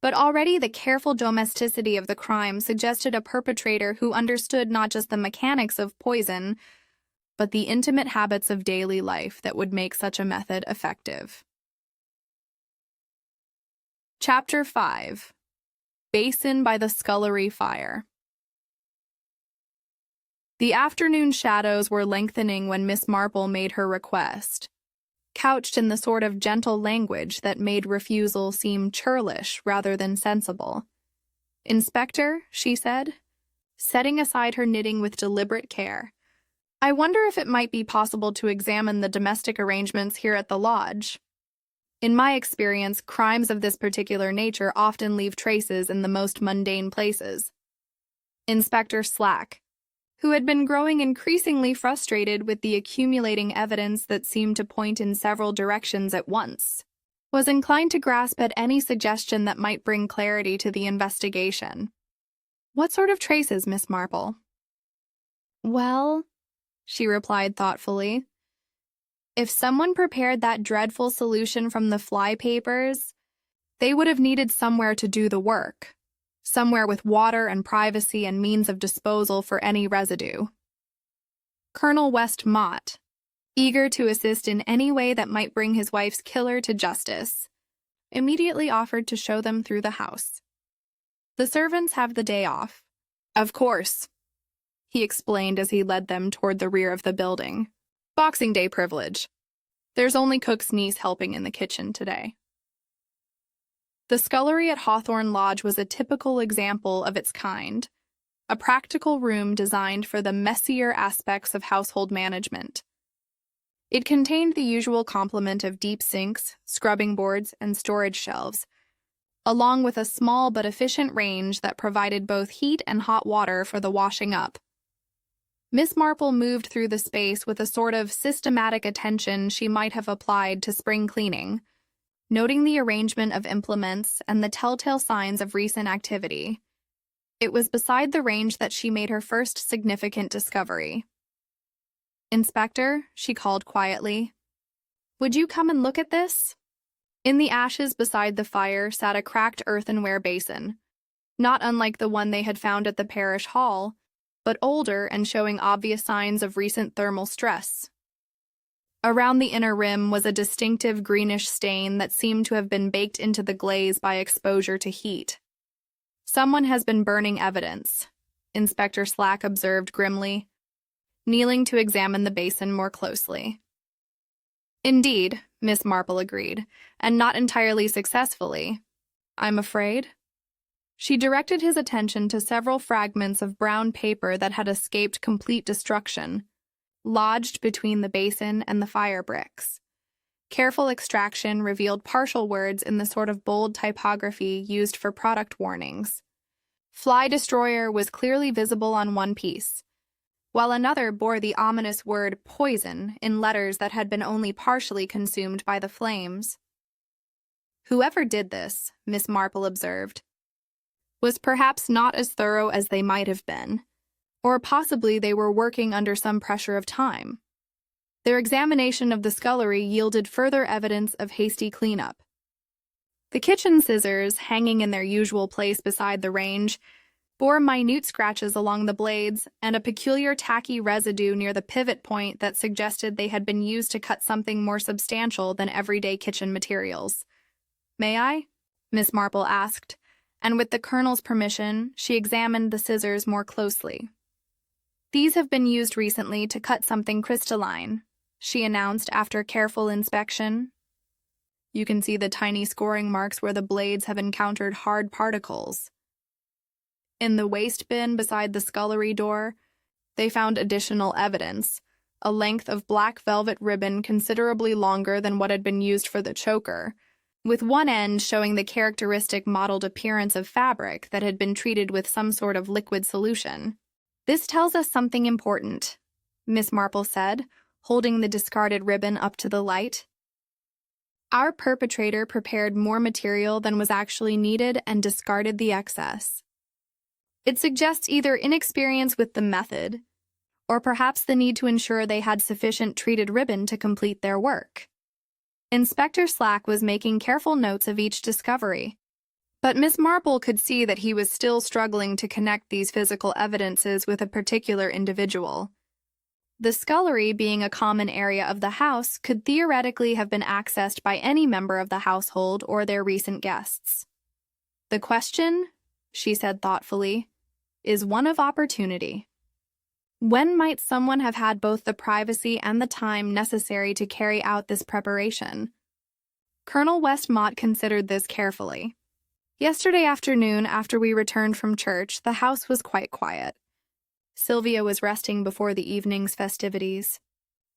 but already the careful domesticity of the crime suggested a perpetrator who understood not just the mechanics of poison, but the intimate habits of daily life that would make such a method effective. Chapter 5. Basin by the Scullery Fire. The afternoon shadows were lengthening when Miss Marple made her request, couched in the sort of gentle language that made refusal seem churlish rather than sensible. "Inspector," she said, setting aside her knitting with deliberate care, "I wonder if it might be possible to examine the domestic arrangements here at the lodge. In my experience, crimes of this particular nature often leave traces in the most mundane places." Inspector Slack, who had been growing increasingly frustrated with the accumulating evidence that seemed to point in several directions at once, was inclined to grasp at any suggestion that might bring clarity to the investigation. "What sort of traces, Miss Marple?" "Well," she replied thoughtfully, "if someone prepared that dreadful solution from the fly papers, they would have needed somewhere to do the work. Somewhere with water and privacy and means of disposal for any residue." Colonel West Mott, eager to assist in any way that might bring his wife's killer to justice, immediately offered to show them through the house. "The servants have the day off." "Of course," he explained as he led them toward the rear of the building. "Boxing Day privilege. There's only cook's niece helping in the kitchen today." The scullery at Hawthorne Lodge was a typical example of its kind, a practical room designed for the messier aspects of household management. It contained the usual complement of deep sinks, scrubbing boards, and storage shelves, along with a small but efficient range that provided both heat and hot water for the washing up. Miss Marple moved through the space with a sort of systematic attention she might have applied to spring cleaning, noting the arrangement of implements and the telltale signs of recent activity. It was beside the range that she made her first significant discovery. "Inspector," she called quietly, "would you come and look at this?" In the ashes beside the fire sat a cracked earthenware basin, not unlike the one they had found at the parish hall, but older and showing obvious signs of recent thermal stress. Around the inner rim was a distinctive greenish stain that seemed to have been baked into the glaze by exposure to heat. "Someone has been burning evidence," Inspector Slack observed grimly, kneeling to examine the basin more closely. "Indeed," Miss Marple agreed, "and not entirely successfully, I'm afraid." She directed his attention to several fragments of brown paper that had escaped complete destruction, lodged between the basin and the fire bricks. Careful extraction revealed partial words in the sort of bold typography used for product warnings. Fly Destroyer was clearly visible on one piece, while another bore the ominous word poison in letters that had been only partially consumed by the flames. Whoever did this, Miss Marple observed, was perhaps not as thorough as they might have been, or possibly they were working under some pressure of time. Their examination of the scullery yielded further evidence of hasty cleanup. The kitchen scissors, hanging in their usual place beside the range, bore minute scratches along the blades and a peculiar tacky residue near the pivot point that suggested they had been used to cut something more substantial than everyday kitchen materials. "May I?" Miss Marple asked, and with the Colonel's permission, she examined the scissors more closely. "These have been used recently to cut something crystalline," she announced after careful inspection. "You can see the tiny scoring marks where the blades have encountered hard particles." In the waste bin beside the scullery door, they found additional evidence, a length of black velvet ribbon considerably longer than what had been used for the choker, with one end showing the characteristic mottled appearance of fabric that had been treated with some sort of liquid solution. "This tells us something important," Miss Marple said, holding the discarded ribbon up to the light. "Our perpetrator prepared more material than was actually needed and discarded the excess. It suggests either inexperience with the method, or perhaps the need to ensure they had sufficient treated ribbon to complete their work." Inspector Slack was making careful notes of each discovery, but Miss Marple could see that he was still struggling to connect these physical evidences with a particular individual. The scullery, being a common area of the house, could theoretically have been accessed by any member of the household or their recent guests. "The question," she said thoughtfully, "is one of opportunity. When might someone have had both the privacy and the time necessary to carry out this preparation?" Colonel Westmont considered this carefully. "Yesterday afternoon, after we returned from church, the house was quite quiet. Sylvia was resting before the evening's festivities.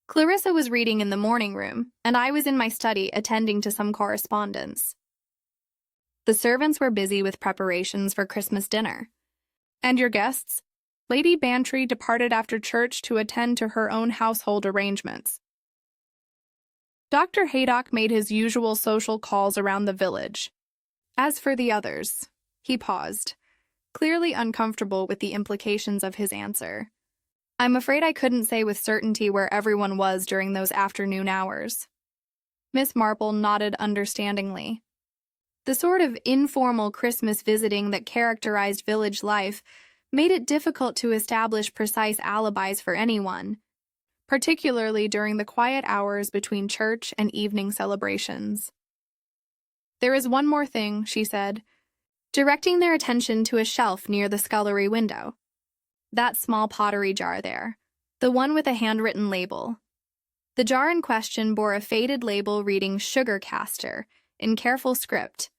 Clarissa was reading in the morning room, and I was in my study attending to some correspondence. The servants were busy with preparations for Christmas dinner. And your guests? Lady Bantry departed after church to attend to her own household arrangements. Dr. Haydock made his usual social calls around the village. As for the others," he paused, clearly uncomfortable with the implications of his answer. "I'm afraid I couldn't say with certainty where everyone was during those afternoon hours." Miss Marple nodded understandingly. The sort of informal Christmas visiting that characterized village life made it difficult to establish precise alibis for anyone, particularly during the quiet hours between church and evening celebrations. "There is one more thing," she said, directing their attention to a shelf near the scullery window. "That small pottery jar there, the one with a handwritten label." The jar in question bore a faded label reading "Sugar Caster" in careful script,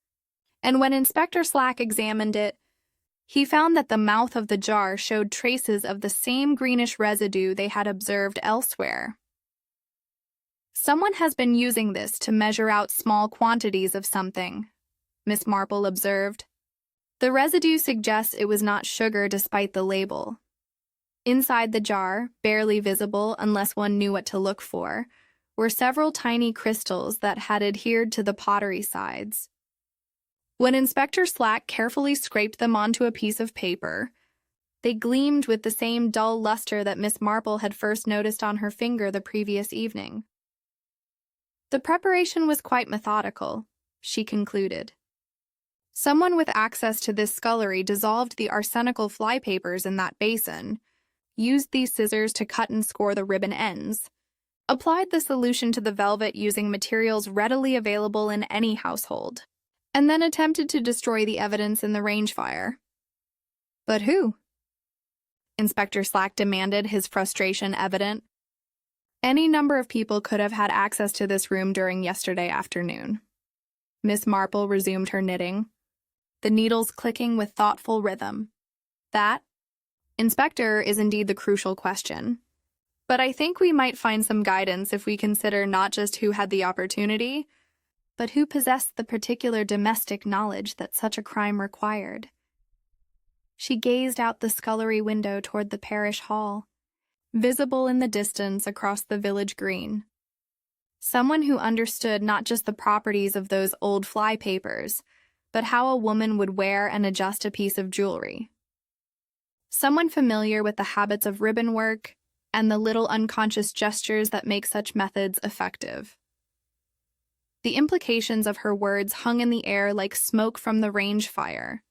and when Inspector Slack examined it, he found that the mouth of the jar showed traces of the same greenish residue they had observed elsewhere. "Someone has been using this to measure out small quantities of something," Miss Marple observed. "The residue suggests it was not sugar despite the label." Inside the jar, barely visible unless one knew what to look for, were several tiny crystals that had adhered to the pottery sides. When Inspector Slack carefully scraped them onto a piece of paper, they gleamed with the same dull luster that Miss Marple had first noticed on her finger the previous evening. The preparation was quite methodical, she concluded. Someone with access to this scullery dissolved the arsenical flypapers in that basin, used these scissors to cut and score the ribbon ends, applied the solution to the velvet using materials readily available in any household, and then attempted to destroy the evidence in the range fire. But who? Inspector Slack demanded, his frustration evident. Any number of people could have had access to this room during yesterday afternoon. Miss Marple resumed her knitting. the needles clicking with thoughtful rhythm. That, Inspector, is indeed the crucial question. But I think we might find some guidance if we consider not just who had the opportunity, but who possessed the particular domestic knowledge that such a crime required. She gazed out the scullery window toward the parish hall, visible in the distance across the village green. Someone who understood not just the properties of those old fly papers, but how a woman would wear and adjust a piece of jewelry. Someone familiar with the habits of ribbon work and the little unconscious gestures that make such methods effective. The implications of her words hung in the air like smoke from the range fire,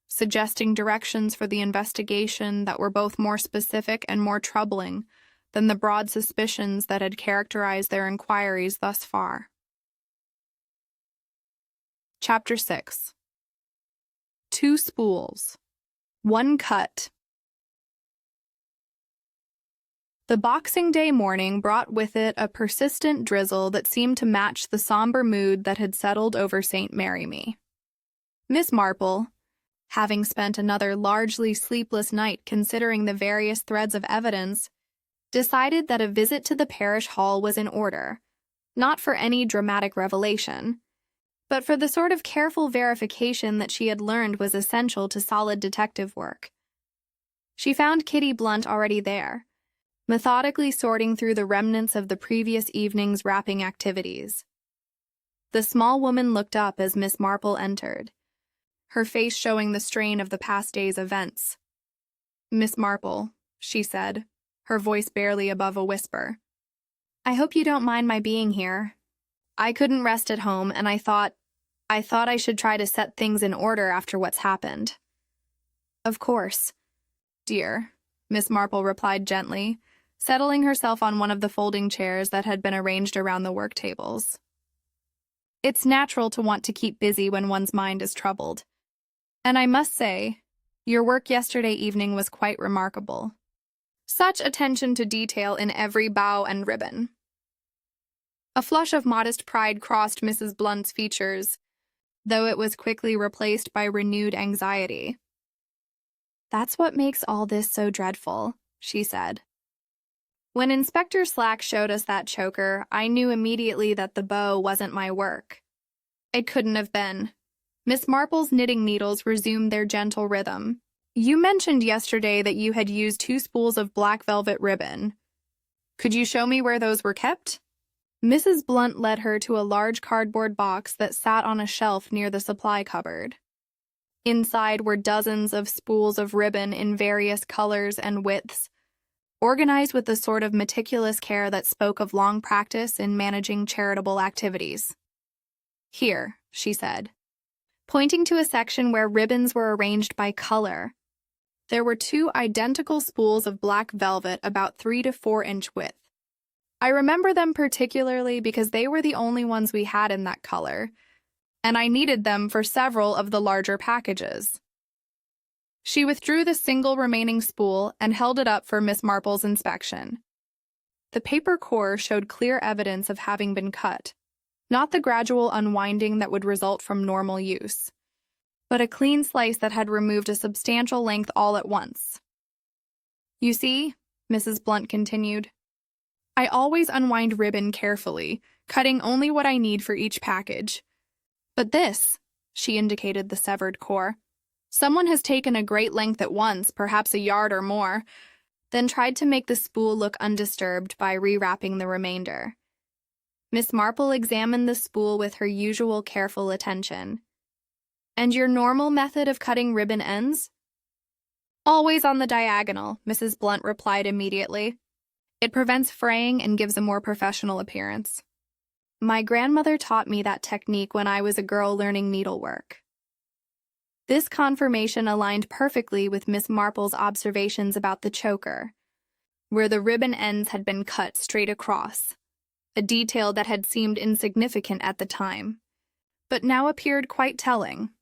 suggesting directions for the investigation that were both more specific and more troubling than the broad suspicions that had characterized their inquiries thus far. Chapter 6. 2 spools. 1 cut. The Boxing Day morning brought with it a persistent drizzle that seemed to match the somber mood that had settled over St. Mary-Me. Miss Marple, having spent another largely sleepless night considering the various threads of evidence, decided that a visit to the parish hall was in order, not for any dramatic revelation, but for the sort of careful verification that she had learned was essential to solid detective work. She found Kitty Blunt already there, methodically sorting through the remnants of the previous evening's wrapping activities. The small woman looked up as Miss Marple entered, her face showing the strain of the past day's events. "Miss Marple," she said, her voice barely above a whisper. "I hope you don't mind my being here. I couldn't rest at home, and I thought I should try to set things in order after what's happened." "Of course, dear," Miss Marple replied gently, settling herself on one of the folding chairs that had been arranged around the work tables. "It's natural to want to keep busy when one's mind is troubled. And I must say, your work yesterday evening was quite remarkable. Such attention to detail in every bow and ribbon." A flush of modest pride crossed Mrs. Blunt's features, though it was quickly replaced by renewed anxiety. "That's what makes all this so dreadful," she said. "When Inspector Slack showed us that choker, I knew immediately that the bow wasn't my work. It couldn't have been." Miss Marple's knitting needles resumed their gentle rhythm. "You mentioned yesterday that you had used 2 spools of black velvet ribbon. Could you show me where those were kept?" Mrs. Blunt led her to a large cardboard box that sat on a shelf near the supply cupboard. Inside were dozens of spools of ribbon in various colors and widths, organized with the sort of meticulous care that spoke of long practice in managing charitable activities. "Here," she said, pointing to a section where ribbons were arranged by color. There were 2 identical spools of black velvet about 3 to 4 inch width. I remember them particularly because they were the only ones we had in that color, and I needed them for several of the larger packages. She withdrew the single remaining spool and held it up for Miss Marple's inspection. The paper core showed clear evidence of having been cut, not the gradual unwinding that would result from normal use, but a clean slice that had removed a substantial length all at once. "You see," Mrs. Blunt continued, "I always unwind ribbon carefully, cutting only what I need for each package. But this," she indicated the severed core, "someone has taken a great length at once, perhaps a yard or more, then tried to make the spool look undisturbed by rewrapping the remainder." Miss Marple examined the spool with her usual careful attention. "And your normal method of cutting ribbon ends?" "Always on the diagonal," Mrs. Blunt replied immediately. "It prevents fraying and gives a more professional appearance. My grandmother taught me that technique when I was a girl learning needlework." This confirmation aligned perfectly with Miss Marple's observations about the choker, where the ribbon ends had been cut straight across, a detail that had seemed insignificant at the time, but now appeared quite telling.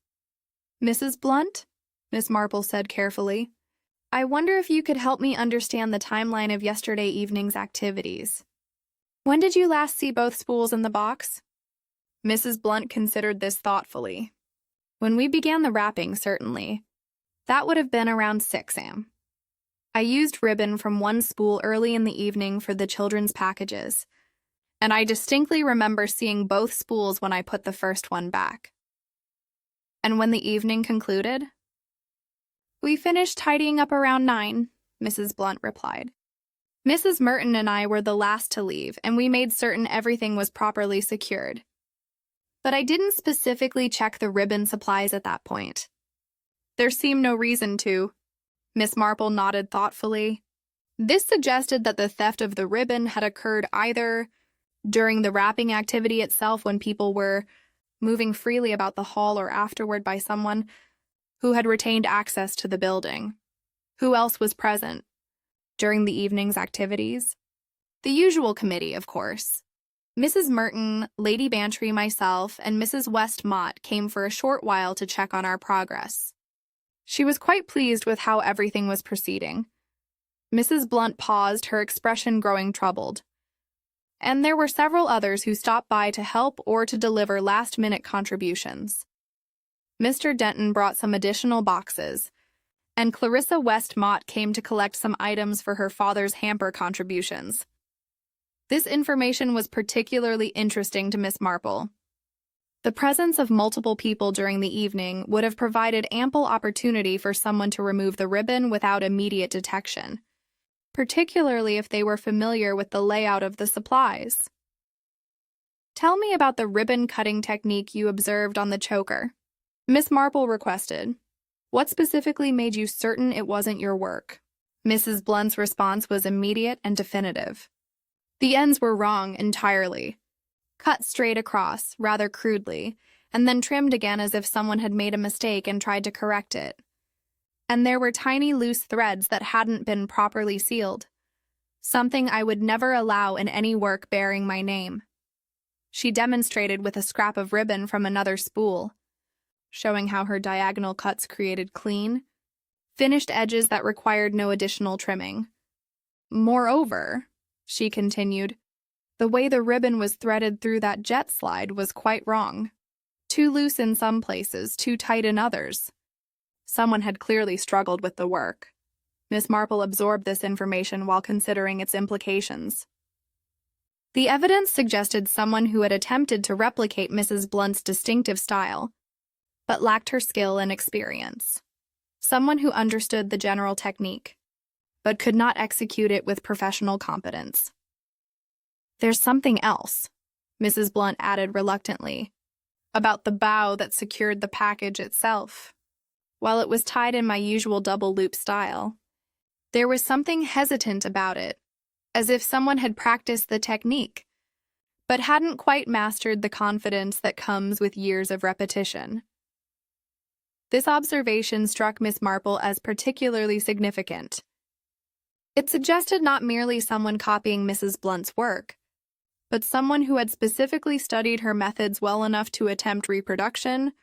"Mrs. Blunt," Miss Marple said carefully, "I wonder if you could help me understand the timeline of yesterday evening's activities. When did you last see both spools in the box?" Mrs. Blunt considered this thoughtfully. When we began the wrapping, certainly. That would have been around 6 a.m. I used ribbon from one spool early in the evening for the children's packages, and I distinctly remember seeing both spools when I put the first one back. And when the evening concluded? We finished tidying up around 9, Mrs. Blunt replied. Mrs. Merton and I were the last to leave, and we made certain everything was properly secured. But I didn't specifically check the ribbon supplies at that point. There seemed no reason to. Miss Marple nodded thoughtfully. This suggested that the theft of the ribbon had occurred either during the wrapping activity itself when people were moving freely about the hall or afterward by someone who had retained access to the building. Who else was present during the evening's activities? The usual committee, of course. Mrs. Merton, Lady Bantry, myself, and Mrs. West Mott came for a short while to check on our progress. She was quite pleased with how everything was proceeding. Mrs. Blunt paused, her expression growing troubled. And there were several others who stopped by to help or to deliver last-minute contributions. Mr. Denton brought some additional boxes, and Clarissa West Mott came to collect some items for her father's hamper contributions. This information was particularly interesting to Miss Marple. The presence of multiple people during the evening would have provided ample opportunity for someone to remove the ribbon without immediate detection, particularly if they were familiar with the layout of the supplies. Tell me about the ribbon-cutting technique you observed on the choker, Miss Marple requested. What specifically made you certain it wasn't your work? Mrs. Blunt's response was immediate and definitive. The ends were wrong entirely. Cut straight across, rather crudely, and then trimmed again as if someone had made a mistake and tried to correct it. And there were tiny loose threads that hadn't been properly sealed, something I would never allow in any work bearing my name. She demonstrated with a scrap of ribbon from another spool, showing how her diagonal cuts created clean, finished edges that required no additional trimming. Moreover, she continued, the way the ribbon was threaded through that jet slide was quite wrong. Too loose in some places, too tight in others. Someone had clearly struggled with the work. Miss Marple absorbed this information while considering its implications. The evidence suggested someone who had attempted to replicate Mrs. Blunt's distinctive style, but lacked her skill and experience. Someone who understood the general technique, but could not execute it with professional competence. There's something else, Mrs. Blunt added reluctantly, about the bow that secured the package itself. While it was tied in my usual double-loop style, there was something hesitant about it, as if someone had practiced the technique, but hadn't quite mastered the confidence that comes with years of repetition. This observation struck Miss Marple as particularly significant. It suggested not merely someone copying Mrs. Blunt's work, but someone who had specifically studied her methods well enough to attempt reproduction,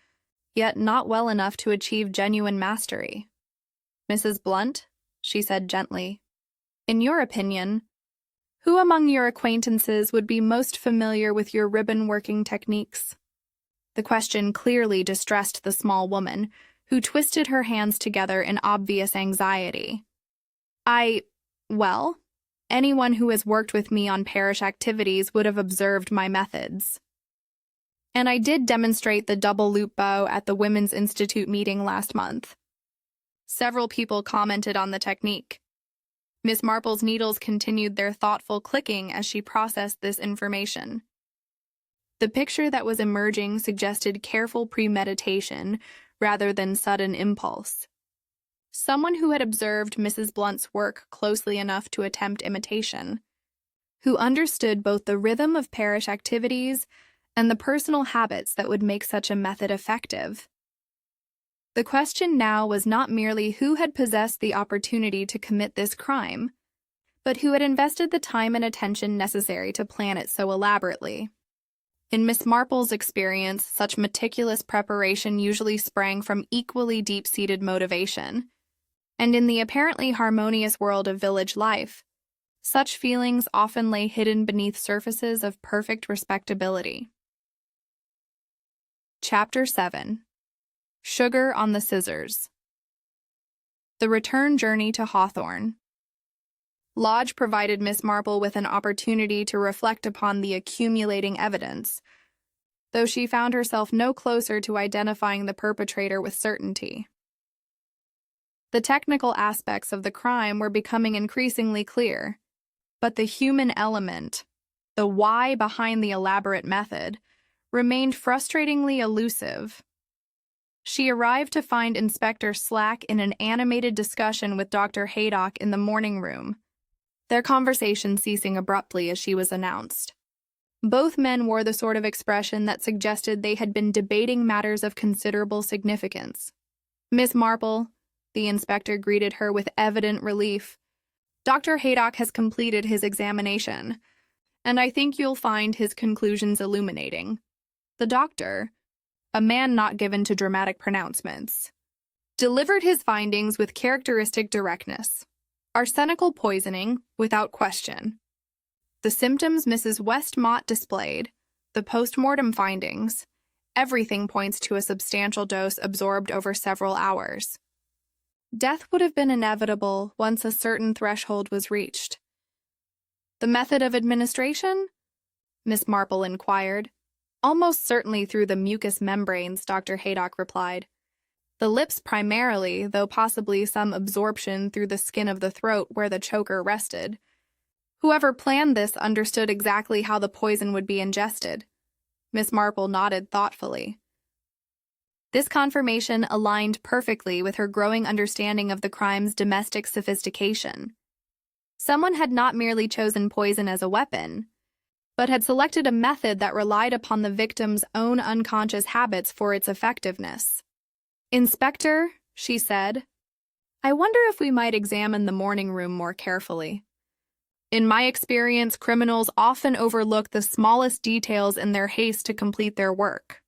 yet not well enough to achieve genuine mastery. Mrs. Blunt, she said gently, in your opinion, who among your acquaintances would be most familiar with your ribbon-working techniques? The question clearly distressed the small woman, who twisted her hands together in obvious anxiety. Well, anyone who has worked with me on parish activities would have observed my methods. And I did demonstrate the double-loop bow at the Women's Institute meeting last month. Several people commented on the technique. Miss Marple's needles continued their thoughtful clicking as she processed this information. The picture that was emerging suggested careful premeditation rather than sudden impulse. Someone who had observed Mrs. Blunt's work closely enough to attempt imitation, who understood both the rhythm of parish activities and the personal habits that would make such a method effective. The question now was not merely who had possessed the opportunity to commit this crime, but who had invested the time and attention necessary to plan it so elaborately. In Miss Marple's experience, such meticulous preparation usually sprang from equally deep-seated motivation. And in the apparently harmonious world of village life, such feelings often lay hidden beneath surfaces of perfect respectability. Chapter 7. Sugar on the Scissors. The return journey to Hawthorne. Lodge provided Miss Marple with an opportunity to reflect upon the accumulating evidence, though she found herself no closer to identifying the perpetrator with certainty. The technical aspects of the crime were becoming increasingly clear, but the human element, the why behind the elaborate method, remained frustratingly elusive. She arrived to find Inspector Slack in an animated discussion with Dr. Haydock in the morning room, their conversation ceasing abruptly as she was announced. Both men wore the sort of expression that suggested they had been debating matters of considerable significance. "Miss Marple," the inspector greeted her with evident relief, "Dr. Haydock has completed his examination, and I think you'll find his conclusions illuminating." The doctor, a man not given to dramatic pronouncements, delivered his findings with characteristic directness. Arsenical poisoning, without question. The symptoms Mrs. Westmont displayed, the post-mortem findings, everything points to a substantial dose absorbed over several hours. Death would have been inevitable once a certain threshold was reached. "The method of administration?" Miss Marple inquired. "Almost certainly through the mucous membranes," Dr. Haydock replied. "The lips primarily, though possibly some absorption through the skin of the throat where the choker rested. Whoever planned this understood exactly how the poison would be ingested." Miss Marple nodded thoughtfully. This confirmation aligned perfectly with her growing understanding of the crime's domestic sophistication. Someone had not merely chosen poison as a weapon, but had selected a method that relied upon the victim's own unconscious habits for its effectiveness. "Inspector," she said, "I wonder if we might examine the morning room more carefully. In my experience, criminals often overlook the smallest details in their haste to complete their work."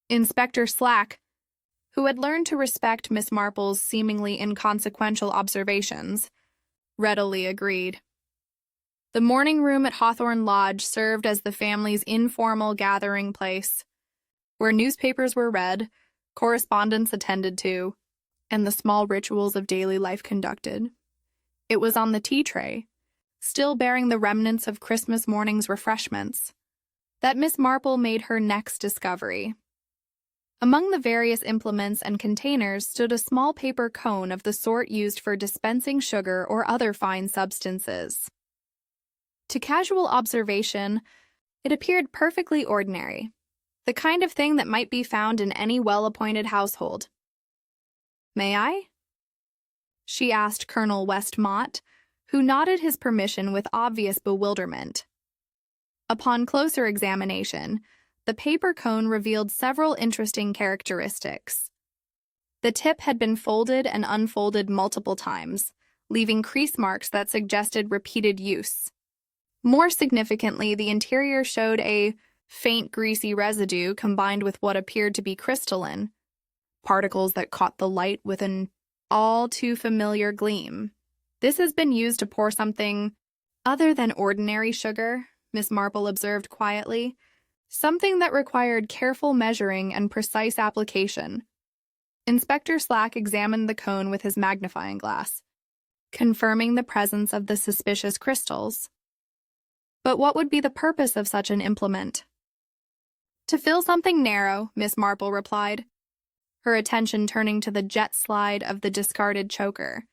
Inspector Slack, who had learned to respect Miss Marple's seemingly inconsequential observations, readily agreed. The morning room at Hawthorne Lodge served as the family's informal gathering place, where newspapers were read, correspondence attended to, and the small rituals of daily life conducted. It was on the tea tray, still bearing the remnants of Christmas morning's refreshments, that Miss Marple made her next discovery. Among the various implements and containers stood a small paper cone of the sort used for dispensing sugar or other fine substances. To casual observation, it appeared perfectly ordinary, the kind of thing that might be found in any well-appointed household. "May I?" she asked Colonel Westmont, who nodded his permission with obvious bewilderment. Upon closer examination, the paper cone revealed several interesting characteristics. The tip had been folded and unfolded multiple times, leaving crease marks that suggested repeated use. More significantly, the interior showed a faint greasy residue combined with what appeared to be crystalline, particles that caught the light with an all-too-familiar gleam. "This has been used to pour something other than ordinary sugar," Miss Marple observed quietly, "something that required careful measuring and precise application." Inspector Slack examined the cone with his magnifying glass, confirming the presence of the suspicious crystals. "But what would be the purpose of such an implement?" "To fill something narrow," Miss Marple replied, her attention turning to the jet slide of the discarded choker,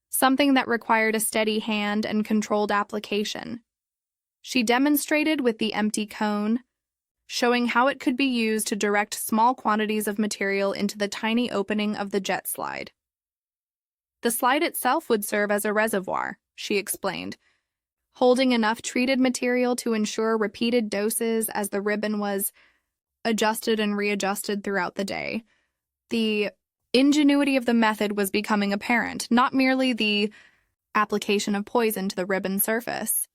something that required a steady hand and controlled application. She demonstrated with the empty cone, showing how it could be used to direct small quantities of material into the tiny opening of the jet slide. "The slide itself would serve as a reservoir," she explained, holding enough treated material to ensure repeated doses as the ribbon was adjusted and readjusted throughout the day. The ingenuity of the method was becoming apparent, not merely the application of poison to the ribbon surface,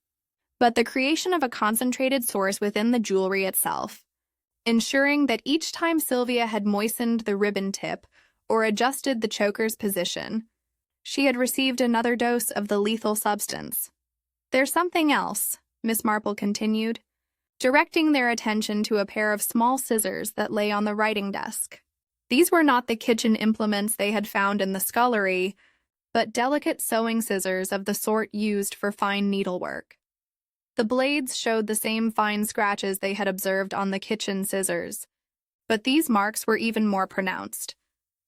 but the creation of a concentrated source within the jewelry itself, ensuring that each time Sylvia had moistened the ribbon tip or adjusted the choker's position, she had received another dose of the lethal substance. "There's something else," Miss Marple continued, directing their attention to a pair of small scissors that lay on the writing desk. These were not the kitchen implements they had found in the scullery, but delicate sewing scissors of the sort used for fine needlework. The blades showed the same fine scratches they had observed on the kitchen scissors, but these marks were even more pronounced,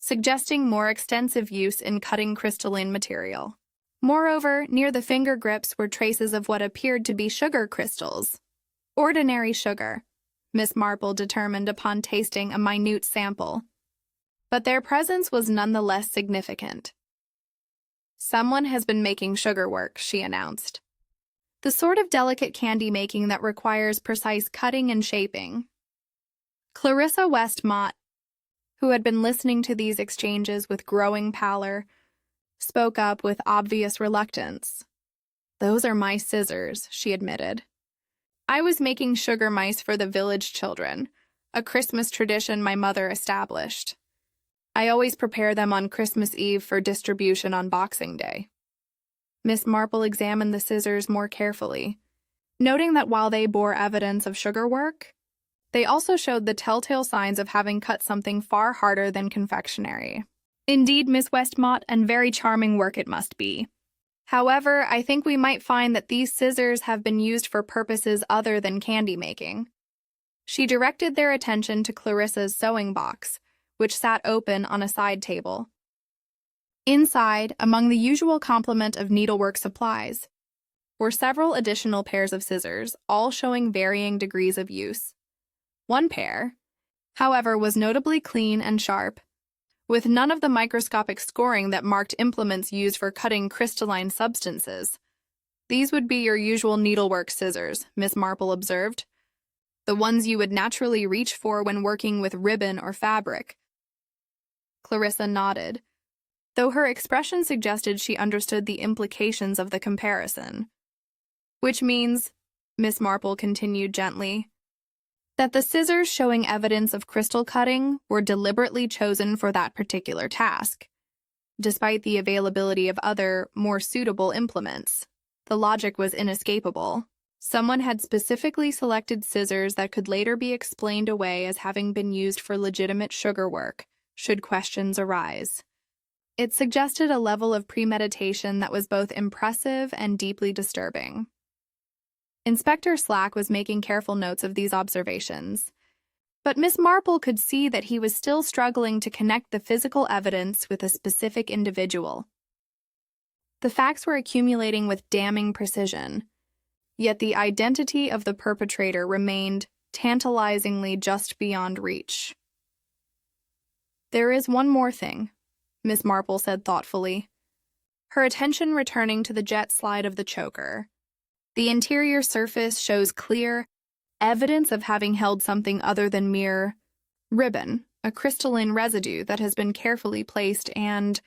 suggesting more extensive use in cutting crystalline material. Moreover, near the finger grips were traces of what appeared to be sugar crystals. Ordinary sugar, Miss Marple determined upon tasting a minute sample. But their presence was nonetheless significant. "Someone has been making sugar work," she announced. "The sort of delicate candy making that requires precise cutting and shaping." Clarissa West Mott, who had been listening to these exchanges with growing pallor, spoke up with obvious reluctance. "Those are my scissors," she admitted. "I was making sugar mice for the village children, a Christmas tradition my mother established. I always prepare them on Christmas Eve for distribution on Boxing Day." Miss Marple examined the scissors more carefully, noting that while they bore evidence of sugar work, they also showed the telltale signs of having cut something far harder than confectionery. "Indeed, Miss Westmott, and very charming work it must be. However, I think we might find that these scissors have been used for purposes other than candy making." She directed their attention to Clarissa's sewing box, which sat open on a side table. Inside, among the usual complement of needlework supplies, were several additional pairs of scissors, all showing varying degrees of use. One pair, however, was notably clean and sharp, with none of the microscopic scoring that marked implements used for cutting crystalline substances. "These would be your usual needlework scissors," Miss Marple observed. "The ones you would naturally reach for when working with ribbon or fabric." Clarissa nodded, though her expression suggested she understood the implications of the comparison. "Which means," Miss Marple continued gently, "that the scissors showing evidence of crystal cutting were deliberately chosen for that particular task. Despite the availability of other, more suitable implements, the logic was inescapable. Someone had specifically selected scissors that could later be explained away as having been used for legitimate sugar work, should questions arise." It suggested a level of premeditation that was both impressive and deeply disturbing. Inspector Slack was making careful notes of these observations, but Miss Marple could see that he was still struggling to connect the physical evidence with a specific individual. The facts were accumulating with damning precision, yet the identity of the perpetrator remained tantalizingly just beyond reach. "There is one more thing," Miss Marple said thoughtfully, her attention returning to the jet slide of the choker. "The interior surface shows clear evidence of having held something other than mere ribbon, a crystalline residue that has been carefully placed and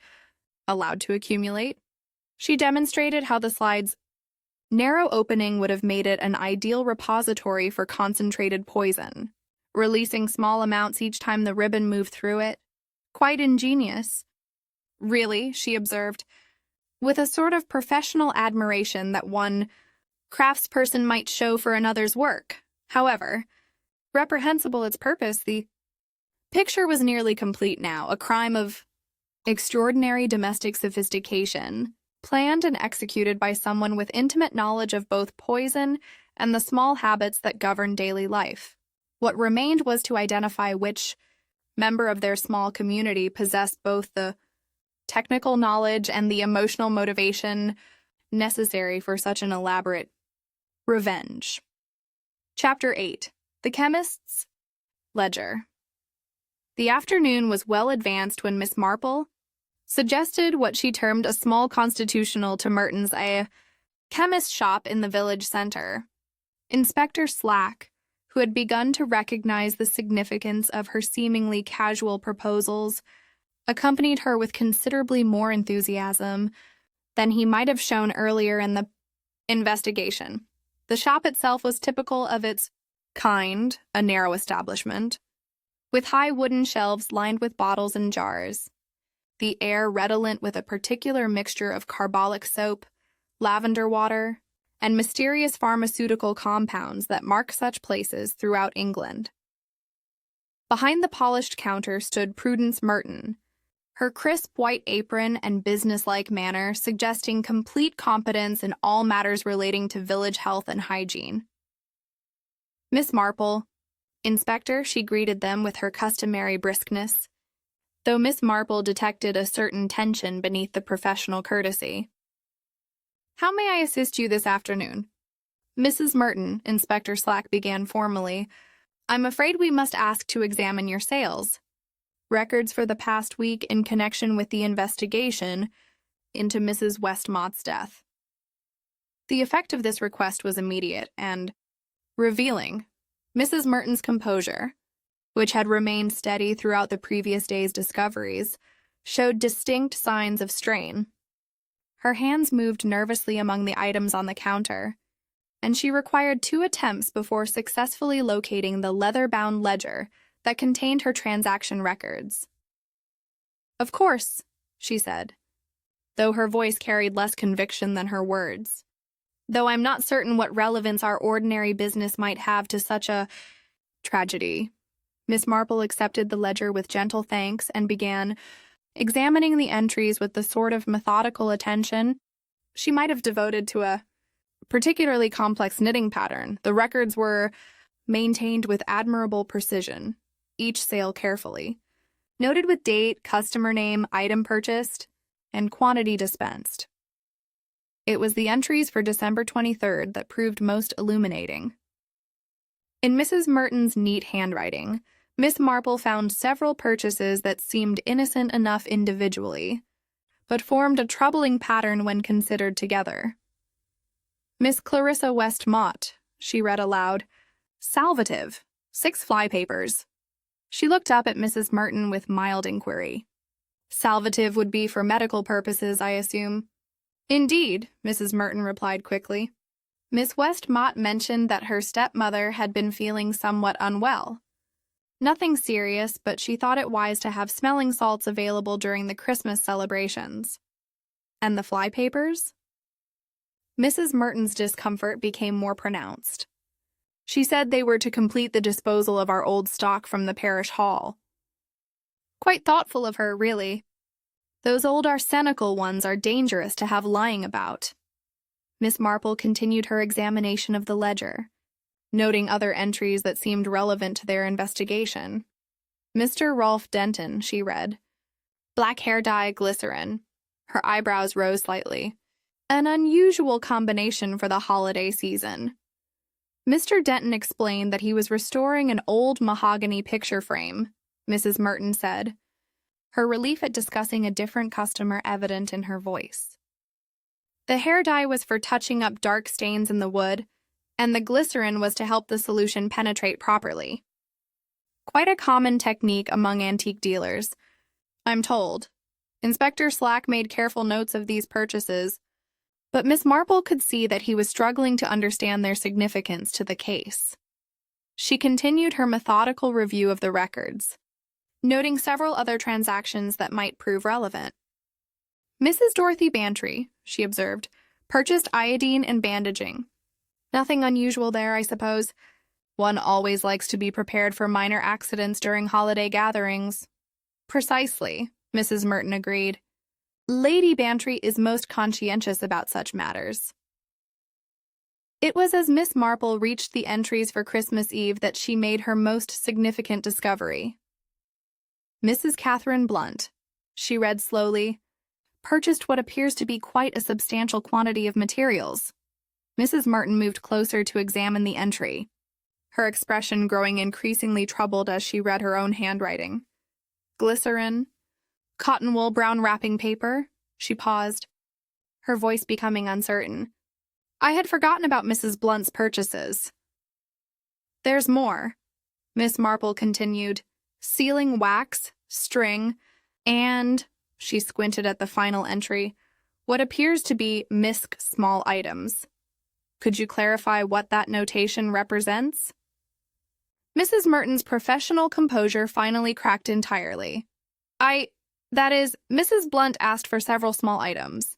allowed to accumulate." She demonstrated how the slide's narrow opening would have made it an ideal repository for concentrated poison, releasing small amounts each time the ribbon moved through it. "Quite ingenious." "Really," she observed, with a sort of professional admiration that one craftsperson might show for another's work. However, reprehensible its purpose, the picture was nearly complete now, a crime of extraordinary domestic sophistication, planned and executed by someone with intimate knowledge of both poison and the small habits that govern daily life. What remained was to identify which member of their small community possessed both the technical knowledge and the emotional motivation necessary for such an elaborate revenge. Chapter 8. The Chemist's Ledger. The afternoon was well advanced when Miss Marple suggested what she termed a small constitutional to Merton's, a chemist shop in the village center. Inspector Slack, who had begun to recognize the significance of her seemingly casual proposals, accompanied her with considerably more enthusiasm than he might have shown earlier in the investigation. The shop itself was typical of its kind, a narrow establishment, with high wooden shelves lined with bottles and jars, the air redolent with a particular mixture of carbolic soap, lavender water, and mysterious pharmaceutical compounds that mark such places throughout England. Behind the polished counter stood Prudence Merton, her crisp white apron and businesslike manner suggesting complete competence in all matters relating to village health and hygiene. "Miss Marple, Inspector," she greeted them with her customary briskness, though Miss Marple detected a certain tension beneath the professional courtesy. "How may I assist you this afternoon?" "Mrs. Merton," Inspector Slack began formally, "I'm afraid we must ask to examine your sales. Records for the past week in connection with the investigation into Mrs. Westmott's death." The effect of this request was immediate and revealing. Mrs. Merton's composure, which had remained steady throughout the previous day's discoveries, showed distinct signs of strain. Her hands moved nervously among the items on the counter, and she required 2 attempts before successfully locating the leather-bound ledger that contained her transaction records. "Of course," she said, though her voice carried less conviction than her words. "Though I'm not certain what relevance our ordinary business might have to such a tragedy." Miss Marple accepted the ledger with gentle thanks and began examining the entries with the sort of methodical attention she might have devoted to a particularly complex knitting pattern. The records were maintained with admirable precision, each sale carefully noted with date, customer name, item purchased, and quantity dispensed. It was the entries for December 23rd that proved most illuminating. In Mrs. Merton's neat handwriting, Miss Marple found several purchases that seemed innocent enough individually, but formed a troubling pattern when considered together. "Miss Clarissa Westmott," she read aloud, "salvative, 6 flypapers." She looked up at Mrs. Merton with mild inquiry. "Salvative would be for medical purposes, I assume." "Indeed," Mrs. Merton replied quickly. "Miss Westmott mentioned that her stepmother had been feeling somewhat unwell. Nothing serious, but she thought it wise to have smelling salts available during the Christmas celebrations." "And the flypapers?" Mrs. Merton's discomfort became more pronounced. "She said they were to complete the disposal of our old stock from the parish hall." "Quite thoughtful of her, really. Those old arsenical ones are dangerous to have lying about." Miss Marple continued her examination of the ledger, noting other entries that seemed relevant to their investigation. "Mr. Rolfe Denton," she read. "Black hair dye, glycerin." Her eyebrows rose slightly. "An unusual combination for the holiday season." Mr. Denton explained that he was restoring an old mahogany picture frame, Mrs. Merton said, her relief at discussing a different customer evident in her voice. "The hair dye was for touching up dark stains in the wood, and the glycerin was to help the solution penetrate properly. Quite a common technique among antique dealers, I'm told." Inspector Slack made careful notes of these purchases, but Miss Marple could see that he was struggling to understand their significance to the case. She continued her methodical review of the records, noting several other transactions that might prove relevant. "Mrs. Dorothy Bantry," she observed, "purchased iodine and bandaging. Nothing unusual there, I suppose. One always likes to be prepared for minor accidents during holiday gatherings." "Precisely," Mrs. Merton agreed. "Lady Bantry is most conscientious about such matters." It was as Miss Marple reached the entries for Christmas Eve that she made her most significant discovery. "Mrs. Catherine Blunt," she read slowly, "purchased what appears to be quite a substantial quantity of materials." Mrs. Merton moved closer to examine the entry, her expression growing increasingly troubled as she read her own handwriting. "Glycerin, cotton wool brown wrapping paper," she paused, her voice becoming uncertain. "I had forgotten about Mrs. Blunt's purchases." "There's more," Miss Marple continued. "Sealing wax, string, and," she squinted at the final entry, "what appears to be misc small items. Could you clarify what that notation represents?" Mrs. Merton's professional composure finally cracked entirely. That is, Mrs. Blunt asked for several small items.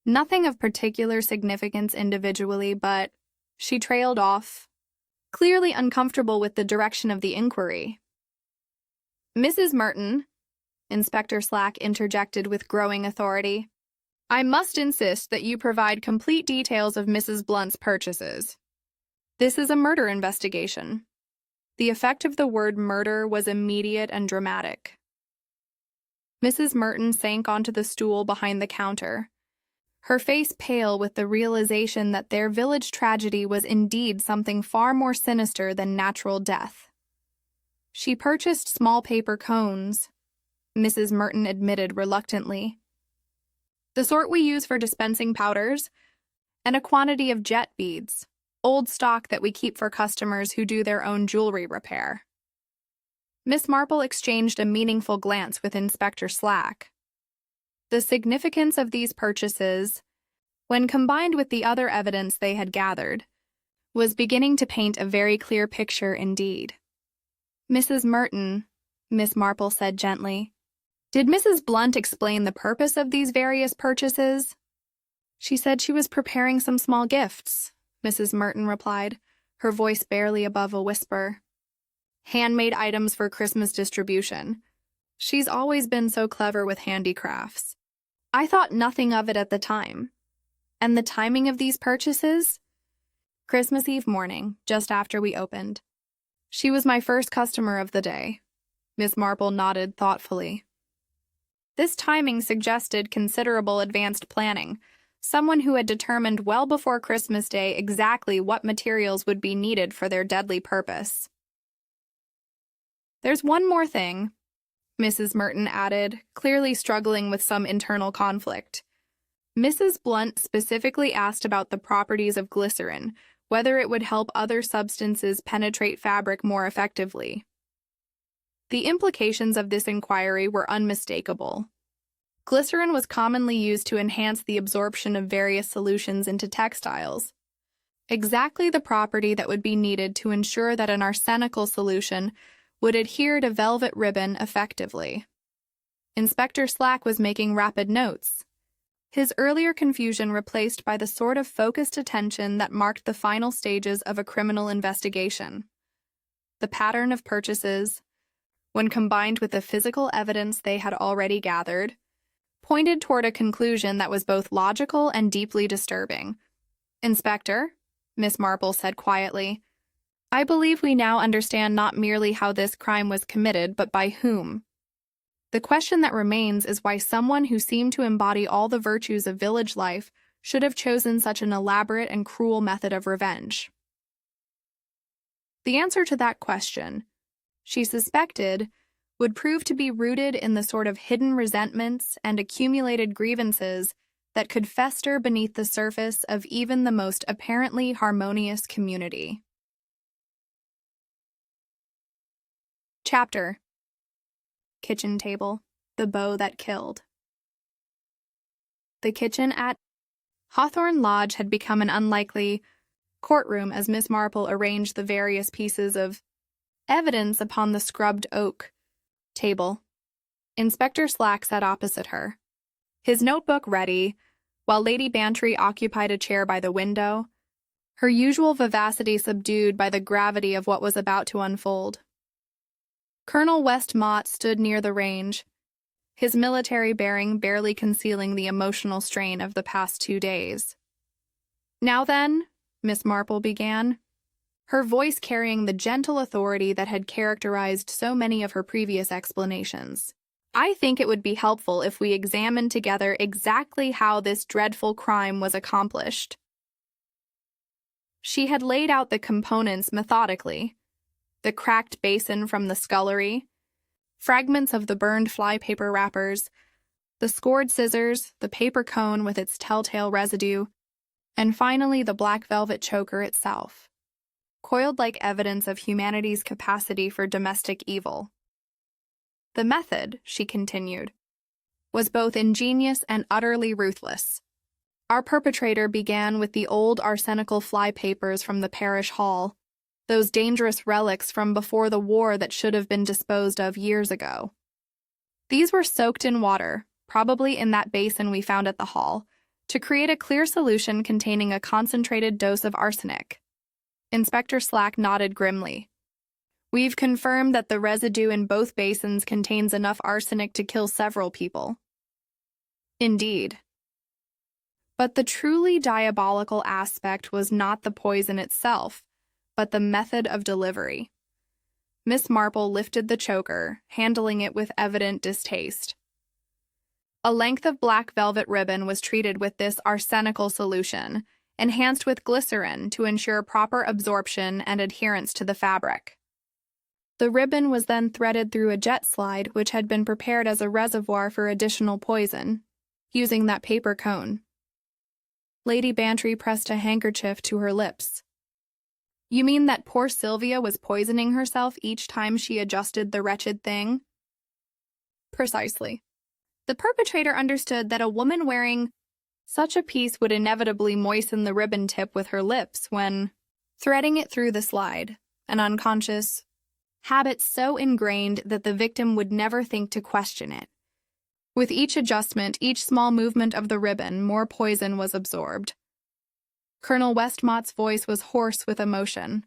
Nothing of particular significance individually, but," she trailed off, clearly uncomfortable with the direction of the inquiry. Mrs. Merton, Inspector Slack interjected with growing authority, I must insist that you provide complete details of Mrs. Blunt's purchases. This is a murder investigation. The effect of the word murder was immediate and dramatic. Mrs. Merton sank onto the stool behind the counter, her face pale with the realization that their village tragedy was indeed something far more sinister than natural death. She purchased small paper cones, Mrs. Merton admitted reluctantly. The sort we use for dispensing powders, and a quantity of jet beads, old stock that we keep for customers who do their own jewelry repair. Miss Marple exchanged a meaningful glance with Inspector Slack. The significance of these purchases, when combined with the other evidence they had gathered, was beginning to paint a very clear picture indeed. Mrs. Merton, Miss Marple said gently, did Mrs. Blunt explain the purpose of these various purchases? She said she was preparing some small gifts, Mrs. Merton replied, her voice barely above a whisper. Handmade items for Christmas distribution. She's always been so clever with handicrafts. I thought nothing of it at the time. And the timing of these purchases? Christmas Eve morning, just after we opened. She was my first customer of the day. Miss Marple nodded thoughtfully. This timing suggested considerable advanced planning, someone who had determined well before Christmas Day exactly what materials would be needed for their deadly purpose. There's one more thing, Mrs. Merton added, clearly struggling with some internal conflict. Mrs. Blunt specifically asked about the properties of glycerin, whether it would help other substances penetrate fabric more effectively. The implications of this inquiry were unmistakable. Glycerin was commonly used to enhance the absorption of various solutions into textiles. Exactly the property that would be needed to ensure that an arsenical solution would adhere to velvet ribbon effectively. Inspector Slack was making rapid notes, his earlier confusion replaced by the sort of focused attention that marked the final stages of a criminal investigation. The pattern of purchases, when combined with the physical evidence they had already gathered, pointed toward a conclusion that was both logical and deeply disturbing. Inspector, Miss Marple said quietly, I believe we now understand not merely how this crime was committed, but by whom. The question that remains is why someone who seemed to embody all the virtues of village life should have chosen such an elaborate and cruel method of revenge. The answer to that question, she suspected, would prove to be rooted in the sort of hidden resentments and accumulated grievances that could fester beneath the surface of even the most apparently harmonious community. Chapter: Kitchen Table, the Bow That Killed. The kitchen at Hawthorne Lodge had become an unlikely courtroom as Miss Marple arranged the various pieces of evidence upon the scrubbed oak table. Inspector Slack sat opposite her, his notebook ready, while Lady Bantry occupied a chair by the window, her usual vivacity subdued by the gravity of what was about to unfold. Colonel West Mott stood near the range, his military bearing barely concealing the emotional strain of the past 2 days. Now then, Miss Marple began, her voice carrying the gentle authority that had characterized so many of her previous explanations. I think it would be helpful if we examined together exactly how this dreadful crime was accomplished. She had laid out the components methodically. The cracked basin from the scullery, fragments of the burned flypaper wrappers, the scored scissors, the paper cone with its telltale residue, and finally the black velvet choker itself, coiled like evidence of humanity's capacity for domestic evil. The method, she continued, was both ingenious and utterly ruthless. Our perpetrator began with the old arsenical flypapers from the parish hall, those dangerous relics from before the war that should have been disposed of years ago. These were soaked in water, probably in that basin we found at the hall, to create a clear solution containing a concentrated dose of arsenic. Inspector Slack nodded grimly. We've confirmed that the residue in both basins contains enough arsenic to kill several people. Indeed. But the truly diabolical aspect was not the poison itself, but the method of delivery. Miss Marple lifted the choker, handling it with evident distaste. A length of black velvet ribbon was treated with this arsenical solution, enhanced with glycerin to ensure proper absorption and adherence to the fabric. The ribbon was then threaded through a jet slide which had been prepared as a reservoir for additional poison, using that paper cone. Lady Bantry pressed a handkerchief to her lips. You mean that poor Sylvia was poisoning herself each time she adjusted the wretched thing? Precisely. The perpetrator understood that a woman wearing such a piece would inevitably moisten the ribbon tip with her lips when threading it through the slide, an unconscious habit so ingrained that the victim would never think to question it. With each adjustment, each small movement of the ribbon, more poison was absorbed. Colonel Westmott's voice was hoarse with emotion.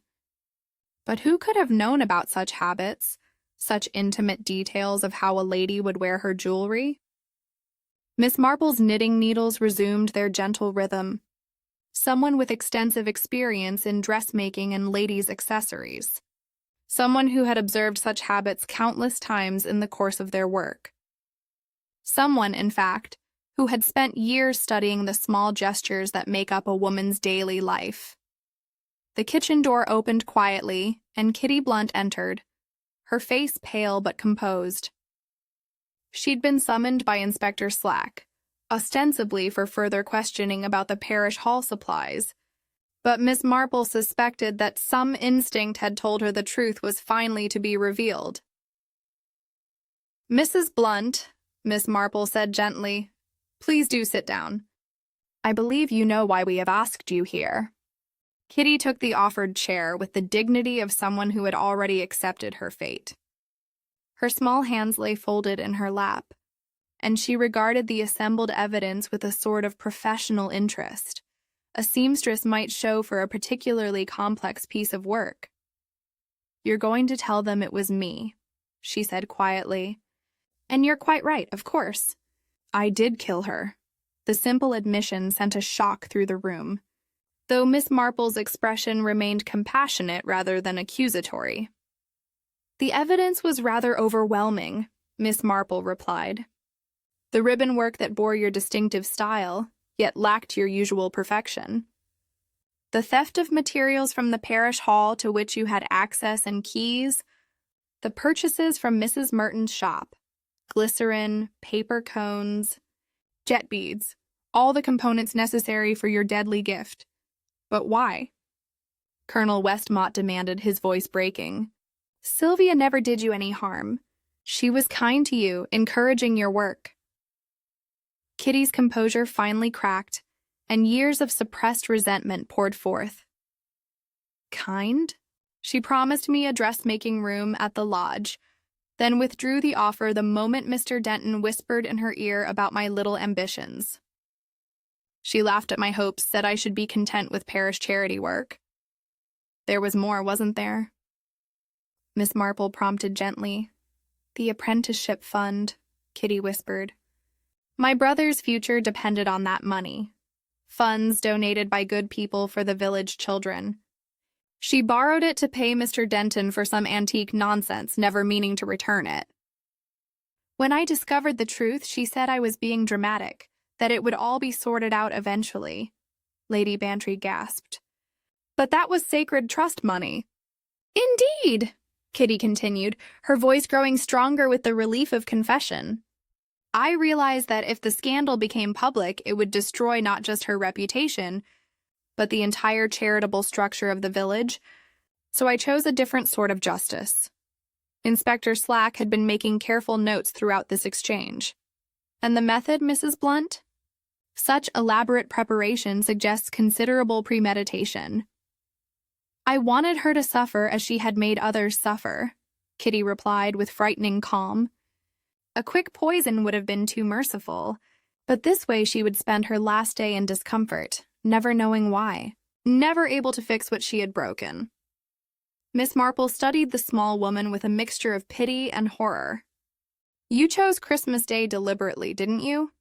But who could have known about such habits, such intimate details of how a lady would wear her jewelry? Miss Marple's knitting needles resumed their gentle rhythm. Someone with extensive experience in dressmaking and ladies' accessories. Someone who had observed such habits countless times in the course of their work. Someone, in fact, who had spent years studying the small gestures that make up a woman's daily life. The kitchen door opened quietly, and Kitty Blunt entered, her face pale but composed. She'd been summoned by Inspector Slack, ostensibly for further questioning about the parish hall supplies, but Miss Marple suspected that some instinct had told her the truth was finally to be revealed. Mrs. Blunt, Miss Marple said gently, please do sit down. I believe you know why we have asked you here. Kitty took the offered chair with the dignity of someone who had already accepted her fate. Her small hands lay folded in her lap, and she regarded the assembled evidence with a sort of professional interest. A seamstress might show for a particularly complex piece of work. You're going to tell them it was me, she said quietly. And you're quite right, of course. I did kill her. The simple admission sent a shock through the room, though Miss Marple's expression remained compassionate rather than accusatory. The evidence was rather overwhelming, Miss Marple replied. The ribbon work that bore your distinctive style, yet lacked your usual perfection. The theft of materials from the parish hall to which you had access and keys. The purchases from Mrs. Merton's shop. Glycerin, paper cones, jet beads, all the components necessary for your deadly gift. But why? Colonel Westmott demanded, his voice breaking. Sylvia never did you any harm. She was kind to you, encouraging your work. Kitty's composure finally cracked, and years of suppressed resentment poured forth. Kind? She promised me a dressmaking room at the lodge, then withdrew the offer the moment Mr. Denton whispered in her ear about my little ambitions. She laughed at my hopes, said I should be content with parish charity work. There was more, wasn't there? Miss Marple prompted gently. The apprenticeship fund, Kitty whispered. My brother's future depended on that money. Funds donated by good people for the village children. She borrowed it to pay Mr. Denton for some antique nonsense, never meaning to return it. When I discovered the truth, she said I was being dramatic, that it would all be sorted out eventually. Lady Bantry gasped. But that was sacred trust money. Indeed, Kitty continued, her voice growing stronger with the relief of confession. I realized that if the scandal became public, it would destroy not just her reputation, but the entire charitable structure of the village, so I chose a different sort of justice. Inspector Slack had been making careful notes throughout this exchange. And the method, Mrs. Blunt? Such elaborate preparation suggests considerable premeditation. I wanted her to suffer as she had made others suffer, Kitty replied with frightening calm. A quick poison would have been too merciful, but this way she would spend her last day in discomfort, never knowing why, never able to fix what she had broken. Miss Marple studied the small woman with a mixture of pity and horror. You chose Christmas Day deliberately, didn't you?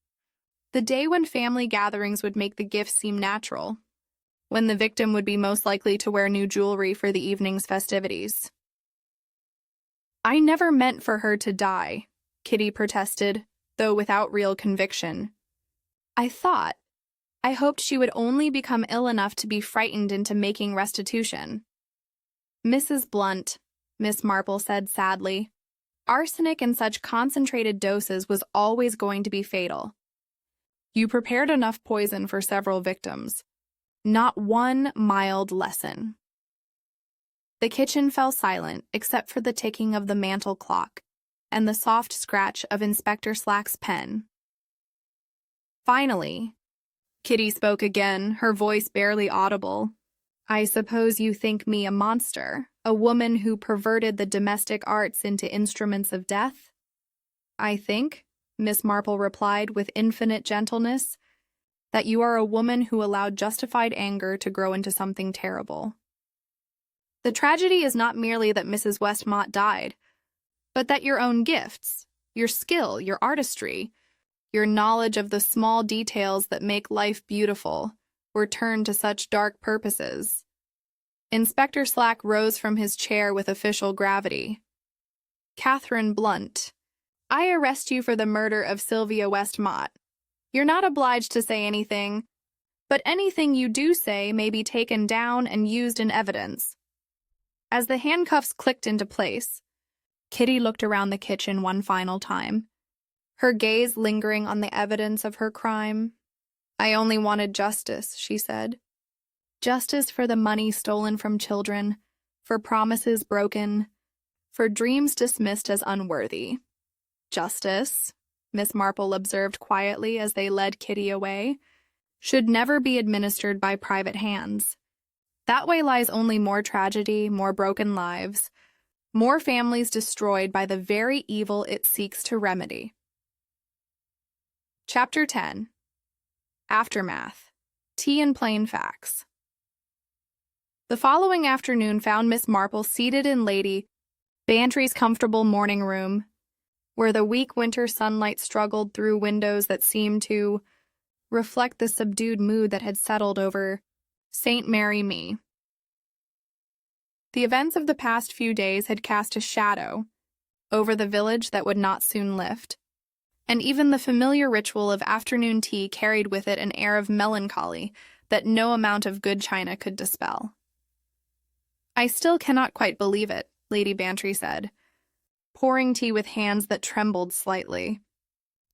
The day when family gatherings would make the gifts seem natural, when the victim would be most likely to wear new jewelry for the evening's festivities. I never meant for her to die, Kitty protested, though without real conviction. I hoped she would only become ill enough to be frightened into making restitution. Mrs. Blunt, Miss Marple said sadly, arsenic in such concentrated doses was always going to be fatal. You prepared enough poison for several victims. Not one mild lesson. The kitchen fell silent except for the ticking of the mantel clock and the soft scratch of Inspector Slack's pen. Finally, Kitty spoke again, her voice barely audible. I suppose you think me a monster, a woman who perverted the domestic arts into instruments of death? I think, Miss Marple replied with infinite gentleness, that you are a woman who allowed justified anger to grow into something terrible. The tragedy is not merely that Mrs. Westmont died, but that your own gifts, your skill, your artistry, your knowledge of the small details that make life beautiful, were turned to such dark purposes. Inspector Slack rose from his chair with official gravity. Catherine Blunt, I arrest you for the murder of Sylvia Westmont. You're not obliged to say anything, but anything you do say may be taken down and used in evidence. As the handcuffs clicked into place, Kitty looked around the kitchen one final time, her gaze lingering on the evidence of her crime. I only wanted justice, she said. Justice for the money stolen from children, for promises broken, for dreams dismissed as unworthy. Justice, Miss Marple observed quietly as they led Kitty away, should never be administered by private hands. That way lies only more tragedy, more broken lives, more families destroyed by the very evil it seeks to remedy. Chapter 10. Aftermath. Tea and Plain Facts. The following afternoon found Miss Marple seated in Lady Bantry's comfortable morning room, where the weak winter sunlight struggled through windows that seemed to reflect the subdued mood that had settled over St. Mary Me. The events of the past few days had cast a shadow over the village that would not soon lift, and even the familiar ritual of afternoon tea carried with it an air of melancholy that no amount of good china could dispel. I still cannot quite believe it, Lady Bantry said, pouring tea with hands that trembled slightly.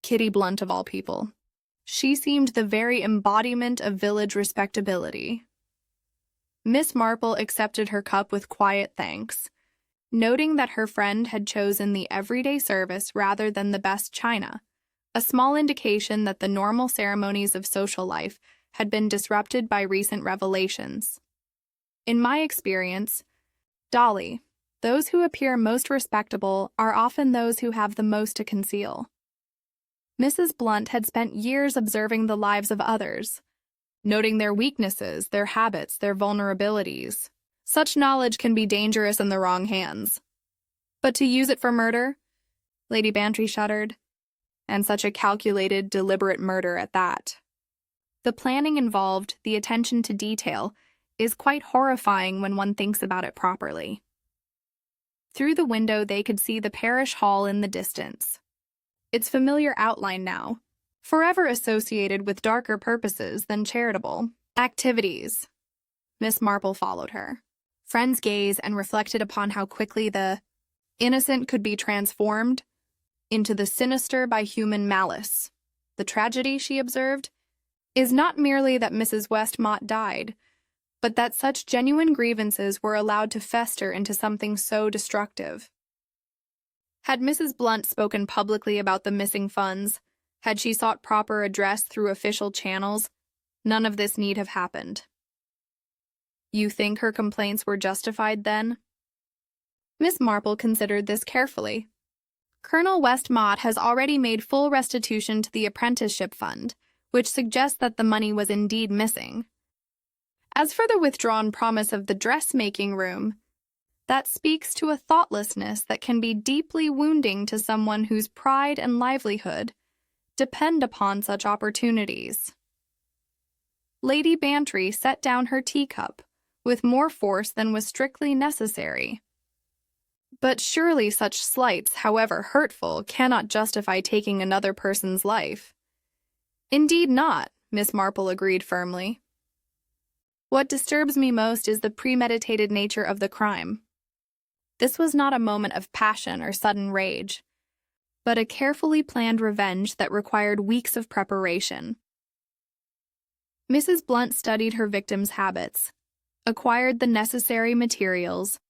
Kitty Blunt of all people. She seemed the very embodiment of village respectability. Miss Marple accepted her cup with quiet thanks, noting that her friend had chosen the everyday service rather than the best china, a small indication that the normal ceremonies of social life had been disrupted by recent revelations. In my experience, Dolly, those who appear most respectable are often those who have the most to conceal. Mrs. Blunt had spent years observing the lives of others, noting their weaknesses, their habits, their vulnerabilities. Such knowledge can be dangerous in the wrong hands. But to use it for murder? Lady Bantry shuddered. And such a calculated, deliberate murder at that. The planning involved, the attention to detail, is quite horrifying when one thinks about it properly. Through the window they could see the parish hall in the distance. Its familiar outline now, forever associated with darker purposes than charitable activities. Miss Marple followed her. Friends gazed and reflected upon how quickly the innocent could be transformed into the sinister by human malice. The tragedy, she observed, is not merely that Mrs. Westmont died, but that such genuine grievances were allowed to fester into something so destructive. Had Mrs. Blunt spoken publicly about the missing funds, had she sought proper redress through official channels, none of this need have happened. You think her complaints were justified then? Miss Marple considered this carefully. Colonel Westmont has already made full restitution to the apprenticeship fund, which suggests that the money was indeed missing. As for the withdrawn promise of the dressmaking room, That speaks to a thoughtlessness that can be deeply wounding to someone whose pride and livelihood depend upon such opportunities. Lady Bantry set down her teacup with more force than was strictly necessary. But surely such slights, however hurtful, cannot justify taking another person's life. Indeed not, Miss Marple agreed firmly. What disturbs me most is the premeditated nature of the crime. This was not a moment of passion or sudden rage, but a carefully planned revenge that required weeks of preparation. Mrs. Blunt studied her victim's habits, acquired the necessary materials,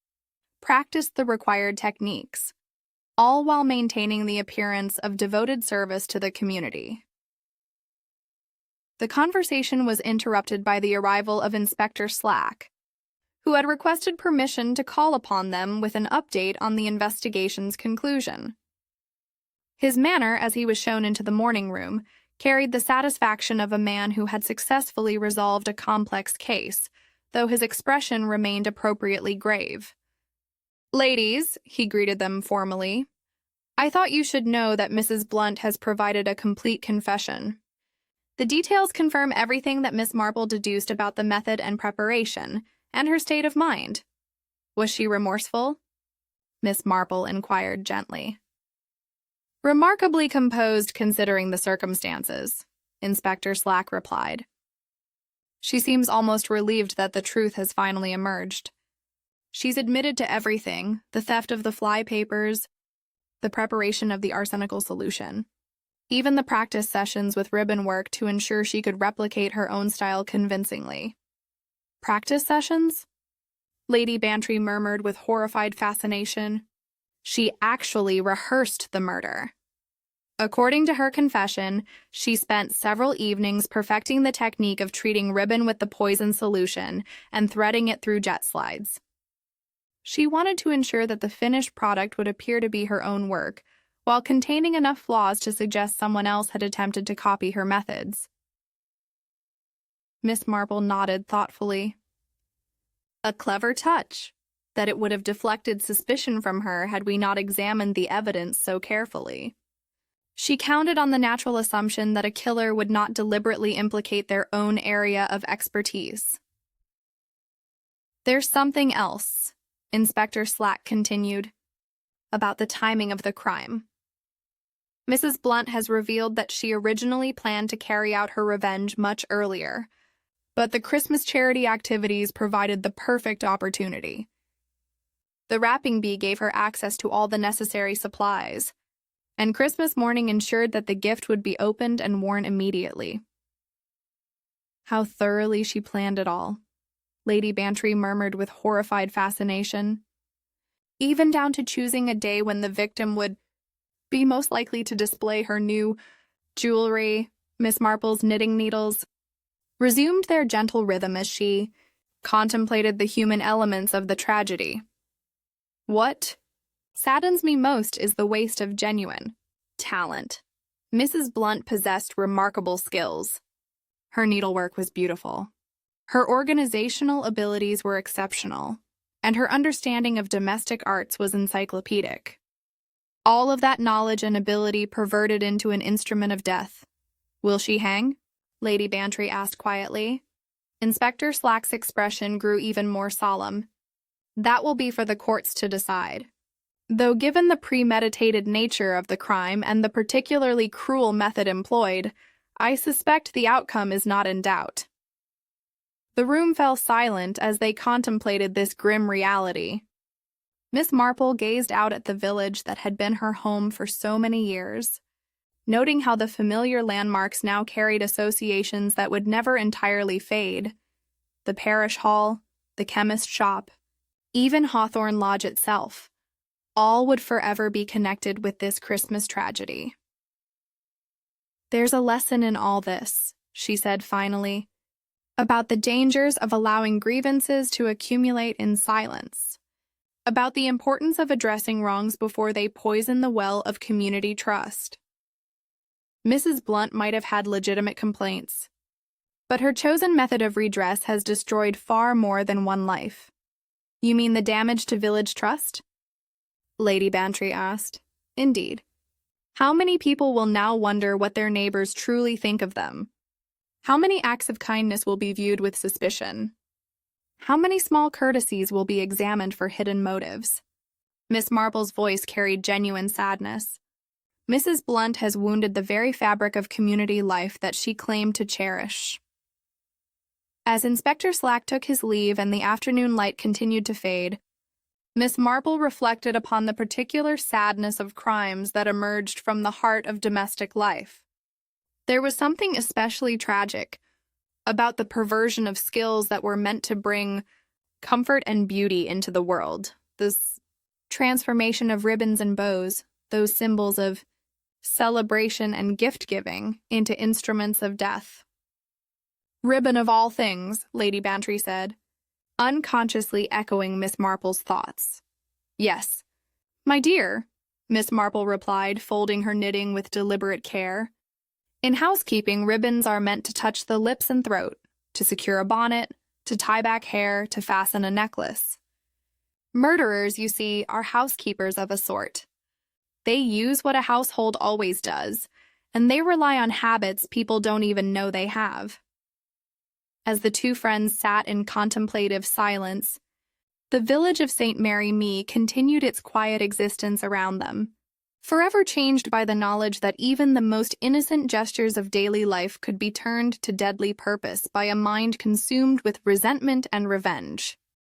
practiced the required techniques, all while maintaining the appearance of devoted service to the community. The conversation was interrupted by the arrival of Inspector Slack, who had requested permission to call upon them with an update on the investigation's conclusion. His manner, as he was shown into the morning room, carried the satisfaction of a man who had successfully resolved a complex case, though his expression remained appropriately grave. "Ladies," he greeted them formally, "I thought you should know that Mrs. Blunt has provided a complete confession. The details confirm everything that Miss Marple deduced about the method and preparation, and her state of mind." "Was she remorseful?" Miss Marple inquired gently. "Remarkably composed considering the circumstances," Inspector Slack replied. "She seems almost relieved that the truth has finally emerged. She's admitted to everything, the theft of the fly papers, the preparation of the arsenical solution, even the practice sessions with ribbon work to ensure she could replicate her own style convincingly." "Practice sessions?" Lady Bantry murmured with horrified fascination. "She actually rehearsed the murder. According to her confession, she spent several evenings perfecting the technique of treating ribbon with the poison solution and threading it through jet slides. She wanted to ensure that the finished product would appear to be her own work, while containing enough flaws to suggest someone else had attempted to copy her methods." Miss Marple nodded thoughtfully. "A clever touch, that it would have deflected suspicion from her had we not examined the evidence so carefully. She counted on the natural assumption that a killer would not deliberately implicate their own area of expertise." "There's something else," Inspector Slack continued, "about the timing of the crime. Mrs. Blunt has revealed that she originally planned to carry out her revenge much earlier, but the Christmas charity activities provided the perfect opportunity. The wrapping bee gave her access to all the necessary supplies, and Christmas morning ensured that the gift would be opened and worn immediately." "How thoroughly she planned it all," Lady Bantry murmured with horrified fascination. "Even down to choosing a day when the victim would be most likely to display her new jewelry." Miss Marple's knitting needles resumed their gentle rhythm as she contemplated the human elements of the tragedy. "What saddens me most is the waste of genuine talent. Mrs. Blunt possessed remarkable skills. Her needlework was beautiful. Her organizational abilities were exceptional, and her understanding of domestic arts was encyclopedic. All of that knowledge and ability perverted into an instrument of death. Will she hang?" Lady Bantry asked quietly. Inspector Slack's expression grew even more solemn. "That will be for the courts to decide. Though given the premeditated nature of the crime and the particularly cruel method employed, I suspect the outcome is not in doubt." The room fell silent as they contemplated this grim reality. Miss Marple gazed out at the village that had been her home for so many years, noting how the familiar landmarks now carried associations that would never entirely fade. The parish hall, the chemist shop, even Hawthorne Lodge itself, all would forever be connected with this Christmas tragedy. "There's a lesson in all this," she said finally, "about the dangers of allowing grievances to accumulate in silence, about the importance of addressing wrongs before they poison the well of community trust. Mrs. Blunt might have had legitimate complaints, but her chosen method of redress has destroyed far more than one life. You mean the damage to village trust? Lady Bantry asked. Indeed. How many people will now wonder what their neighbors truly think of them? How many acts of kindness will be viewed with suspicion? How many small courtesies will be examined for hidden motives? Miss Marple's voice carried genuine sadness. Mrs. Blunt has wounded the very fabric of community life that she claimed to cherish. As Inspector Slack took his leave and the afternoon light continued to fade, Miss Marple reflected upon the particular sadness of crimes that emerged from the heart of domestic life. There was something especially tragic about the perversion of skills that were meant to bring comfort and beauty into the world. This transformation of ribbons and bows, those symbols of celebration and gift-giving, into instruments of death. Ribbon of all things, Lady Bantry said, unconsciously echoing Miss Marple's thoughts. Yes, my dear, Miss Marple replied, folding her knitting with deliberate care. In housekeeping, ribbons are meant to touch the lips and throat, to secure a bonnet, to tie back hair, to fasten a necklace. Murderers, you see, are housekeepers of a sort. They use what a household always does, and they rely on habits people don't even know they have. As the two friends sat in contemplative silence, the village of St. Mary Me continued its quiet existence around them, forever changed by the knowledge that even the most innocent gestures of daily life could be turned to deadly purpose by a mind consumed with resentment and revenge.